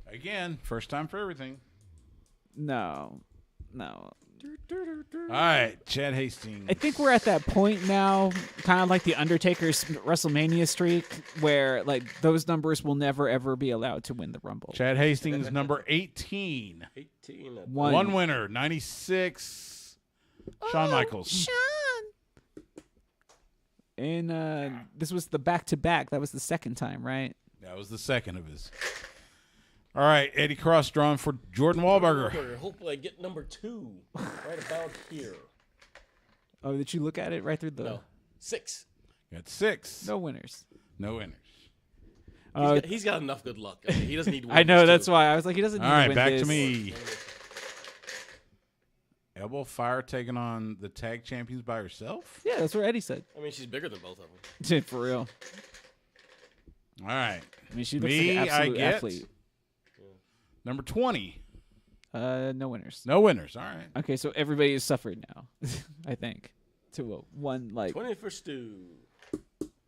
Again, first time for everything. No. All right, Chad Hastings. I think we're at that point now, kind of like the Undertaker's WrestleMania streak, where like those numbers will never ever be allowed to win the Rumble. Chad Hastings, number 18. 18. One winner, 96. Shawn Michaels. And this was the back-to-back. That was the second time, right? That was the second of his. All right, Eddie Cross drawn for Jordan Wahlberger. Hopefully I get number 2 right about here. Oh, did you look at it right through the? No. 6. Got 6. No winners. No winners. He's got enough good luck. I mean, he doesn't need to win I know, this, that's too. why I was like, he doesn't need All to right, win back this. to me. Elbow Fire taking on the tag champions by herself? Yeah, that's what Eddie said. I mean, she's bigger than both of them. For real. All right. I mean, she looks Me, like an I absolute get athlete. number 20. No winners. No winners. All right. Okay, so everybody has suffered now, I think. To one, like, 20 for Stu.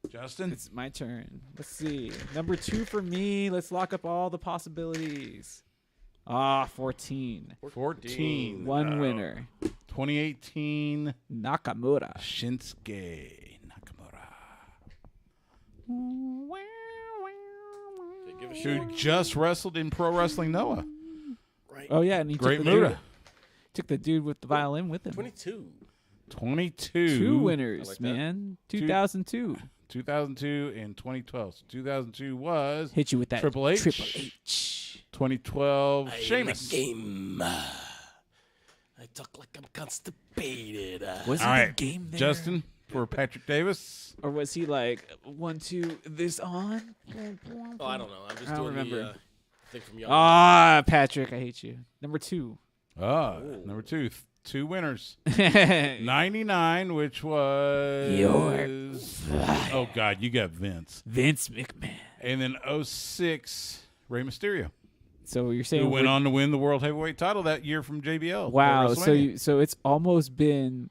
Justin? it's my turn. Let's see. Number 2 for me. Let's lock up all the possibilities. 14. 14. One winner. 2018 Nakamura. Shinsuke Nakamura. Okay, give a Who shot. just wrestled in Pro Wrestling Noah. Right. Oh, yeah, and he Great took the dude, Muda. took the dude with the violin with him. 22. 22. 2 winners, like that. man. 2002. 2002 and 2012. So 2002 was Hit you with that Triple H. Triple H. 2012 I am a Sheamus. game. I talk like I'm constipated. Was All it right, a game there? Justin for Patrick Davis. Or was he like 1, 2, this on? Oh, I don't know. I'm just I don't doing remember. the thing from Young. Patrick, I hate you. Number 2. Number 2. 2 winners. Vince 99, which was oh God, you got Vince. McMahon. And then 06, Rey Mysterio, So you're saying who went on to win the World Heavyweight title that year from JBL. Wow, at so WrestleMania. so it's almost been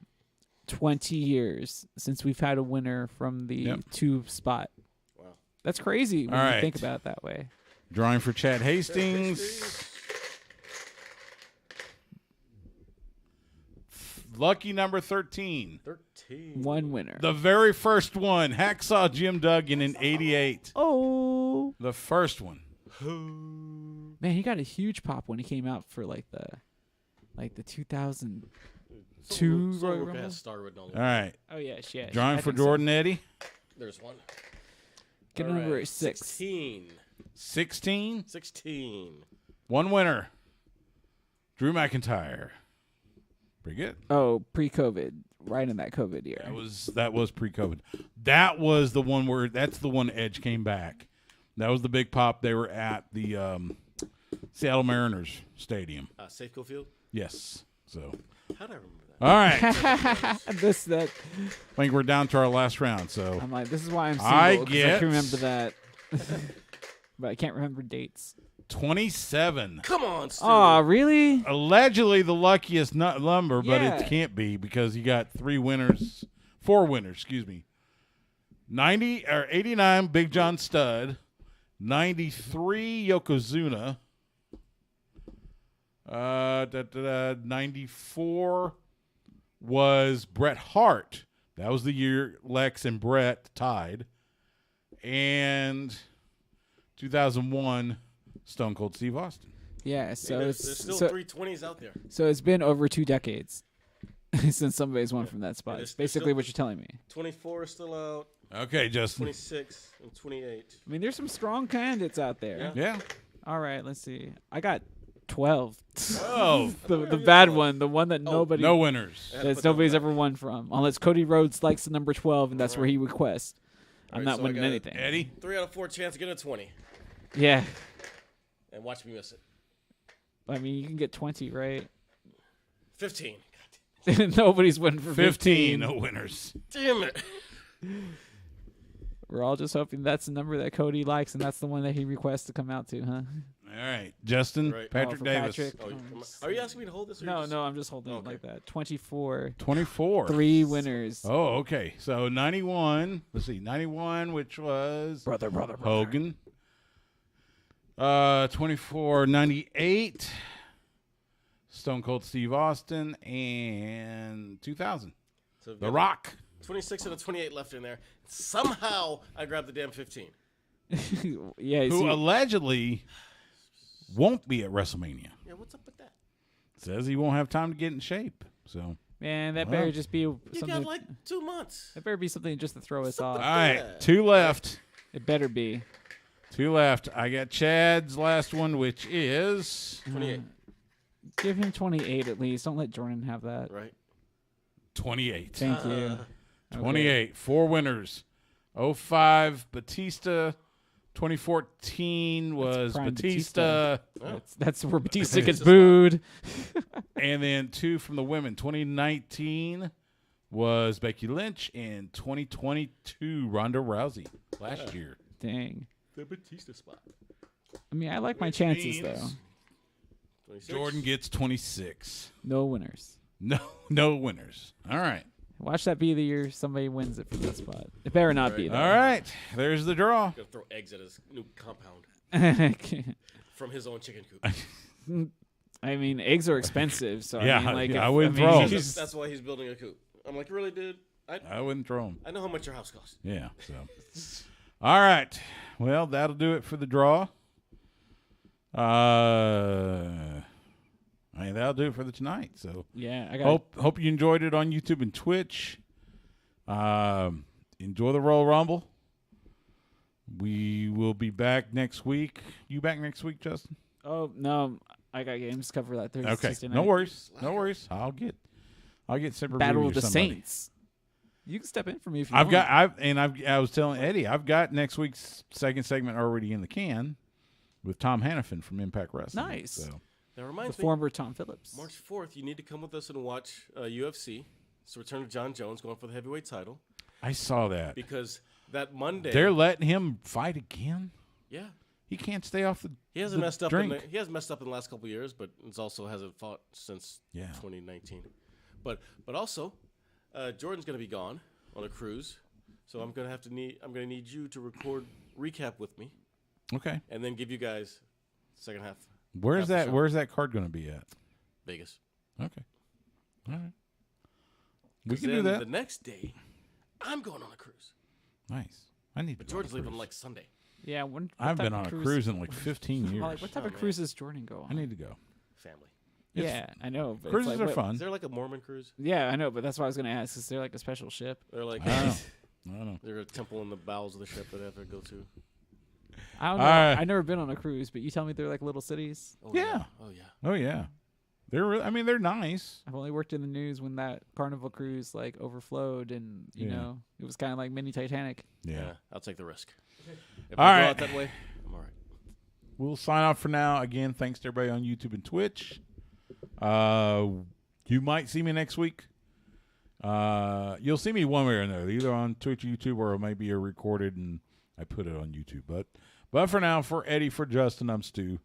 20 years since we've had a winner from the Yep. 2 spot. Wow. That's crazy when All you right. think about it that way. Drawing for Chad Hastings. Lucky number 13. 13. 1 winner. The very first one, Hacksaw Jim Duggan in 88. Oh. The first one. Man, he got a huge pop when he came out for like the 2002 So Royal we're Rumble. past Starwood and all All that. right. Oh yeah, yeah. Drawing I for think so. Jordan Eddy. There's one. Get All number right, 6. 16. 16. 16. 1 winner. Drew McIntyre. Pretty good. Oh, pre-COVID, right in that COVID year. That was pre-COVID. That was the one where that's the one Edge came back. That was the big pop. They were at the Seattle Mariners Stadium. Safeco Field. Yes. So, How did I remember that? all right. That I think we're down to our last round. So, I'm like, this is why I'm single. I 'cause I get- can remember that, but I can't remember dates. 27. Come on, Stu. Oh, really? Allegedly the luckiest number, but Yeah. it can't be because you got 4 winners, excuse me. 89 Big John Studd, 93 Yokozuna, 94 was Bret Hart. That was the year Lex and Bret tied. And 2001 Stone Cold Steve Austin. Yeah. So there's it's still so, 320s out there. so it's been over 2 decades since somebody's won from that spot. there's Basically, still- what you're telling me. 24 is still out. Okay, Justin. 26 and 28. I mean, there's some strong candidates out there. Yeah. Yeah. All right, let's see. I got 12. Oh, the bad one, the one that nobody no winners. that nobody's ever won from, unless Cody Rhodes likes the number 12 and that's where he requests. I'm All right, not so I winning got anything. Eddie? 3 out of 4 chance to get a 20. Yeah. And watch me miss it. I mean, you can get 20, right? 15. Nobody's winning for 15 no winners. Damn it. We're all just hoping that's the number that Cody likes and that's the one that he requests to come out to, huh? All right, Justin, Right. Patrick for Davis. Patrick. Are you asking me to hold this? Or No, just... no, I'm just holding it like that. 24. 24. 3 winners. Oh, okay. So 91. Let's see. 91, which was Brother. Hogan. 24, 98. Stone Cold Steve Austin, and 2000. So The Rock. 26 and a 28 left in there. Somehow I grabbed the damn 15. Yeah, you Who see, allegedly won't be at WrestleMania. Yeah, what's up with that? Says he won't have time to get in shape. So, man, that Well, better just be You something. got like 2 months. That better be something just to throw us all off. right, Yeah. 2 left. It better be. 2 left. I got Chad's last one, which is 28. Give him 28 at least. Don't let Jordan have that. Right. 28. Thank you. 28. 4 winners. 05, Batista. 2014 was prime Batista. That's where Batista gets booed. And then 2 from the women. 2019 was Becky Lynch, and 2022 Ronda Rousey last year. Dang. The Batista spot. I mean, I like my chances, means- though. 26. Jordan gets 26. No winners. No winners. All right. Watch that be the year somebody wins it from that spot. It better not be, though. All right. There's the draw. Gonna throw eggs at his new compound right. from his own chicken coop. I mean, eggs are expensive, so Yeah, I mean, like, I wouldn't throw 'em. That's why he's building a coop. I'm like, really, dude? I wouldn't throw them. I know how much your house costs. Yeah. So. All right. Well, that'll do it for the draw. That'll do it for the tonight. So Yeah, I got hope you enjoyed it on YouTube and Twitch. Enjoy the Royal Rumble. We will be back next week. You back next week, Justin? Oh no, I got games to cover that Thursday. Okay. Tuesday No night. worries. No worries. I'll get separate Battle review of the or somebody. Saints. You can step in for me if you I want. was telling Eddie, I've got next week's second segment already in the can with Tom Hannafin from Impact Wrestling. Nice. So That The reminds me, former Tom Phillips. March 4th, you need to come with us and watch UFC. It's the return of John Jones going for the heavyweight title. I saw that. Because that Monday, They're letting him fight again. yeah, He can't stay off the. he hasn't the messed up. drink. He hasn't messed up in the last couple of years, but it's also hasn't fought since 2019. But also, Jordan's going to be gone on a cruise, so I'm going to need you to record recap with me, Okay. and then give you guys second half. Where's half the that? show. Where's that card going to be at? Vegas. Okay. All right. We 'Cause can do then that. The next day, I'm going on a cruise. Nice. I need to. But go Jordan's on a leaving cruise. like Sunday. Yeah, what I've type been of on a cruise in like 15 years. Like, what type of man. cruise does Jordan go on? I need to go. Family. Yeah, I know. But it's Cruises like, are what- fun. Is there like a Mormon cruise? Yeah, I know, but that's what I was going to ask. Is there like a special ship? They're like, I don't know. I don't know. there's a temple in the bowels of the ship that they have to go to. I don't know. I've never been on a cruise, but you tell me they're like little cities. Oh, Yeah. Oh, yeah. Oh yeah. They're nice. I've only worked in the news when that Carnival cruise like overflowed, and you Yeah. know it was kind of like mini Titanic. Yeah. I'll take the risk. If All I go right. out that way, I'm all right. We'll sign off for now. Again, thanks to everybody on YouTube and Twitch. You might see me next week. You'll see me one way or another, either on Twitch, YouTube, or it might be recorded and I put it on YouTube. But for now, for Eddie, for Justin, I'm Stu.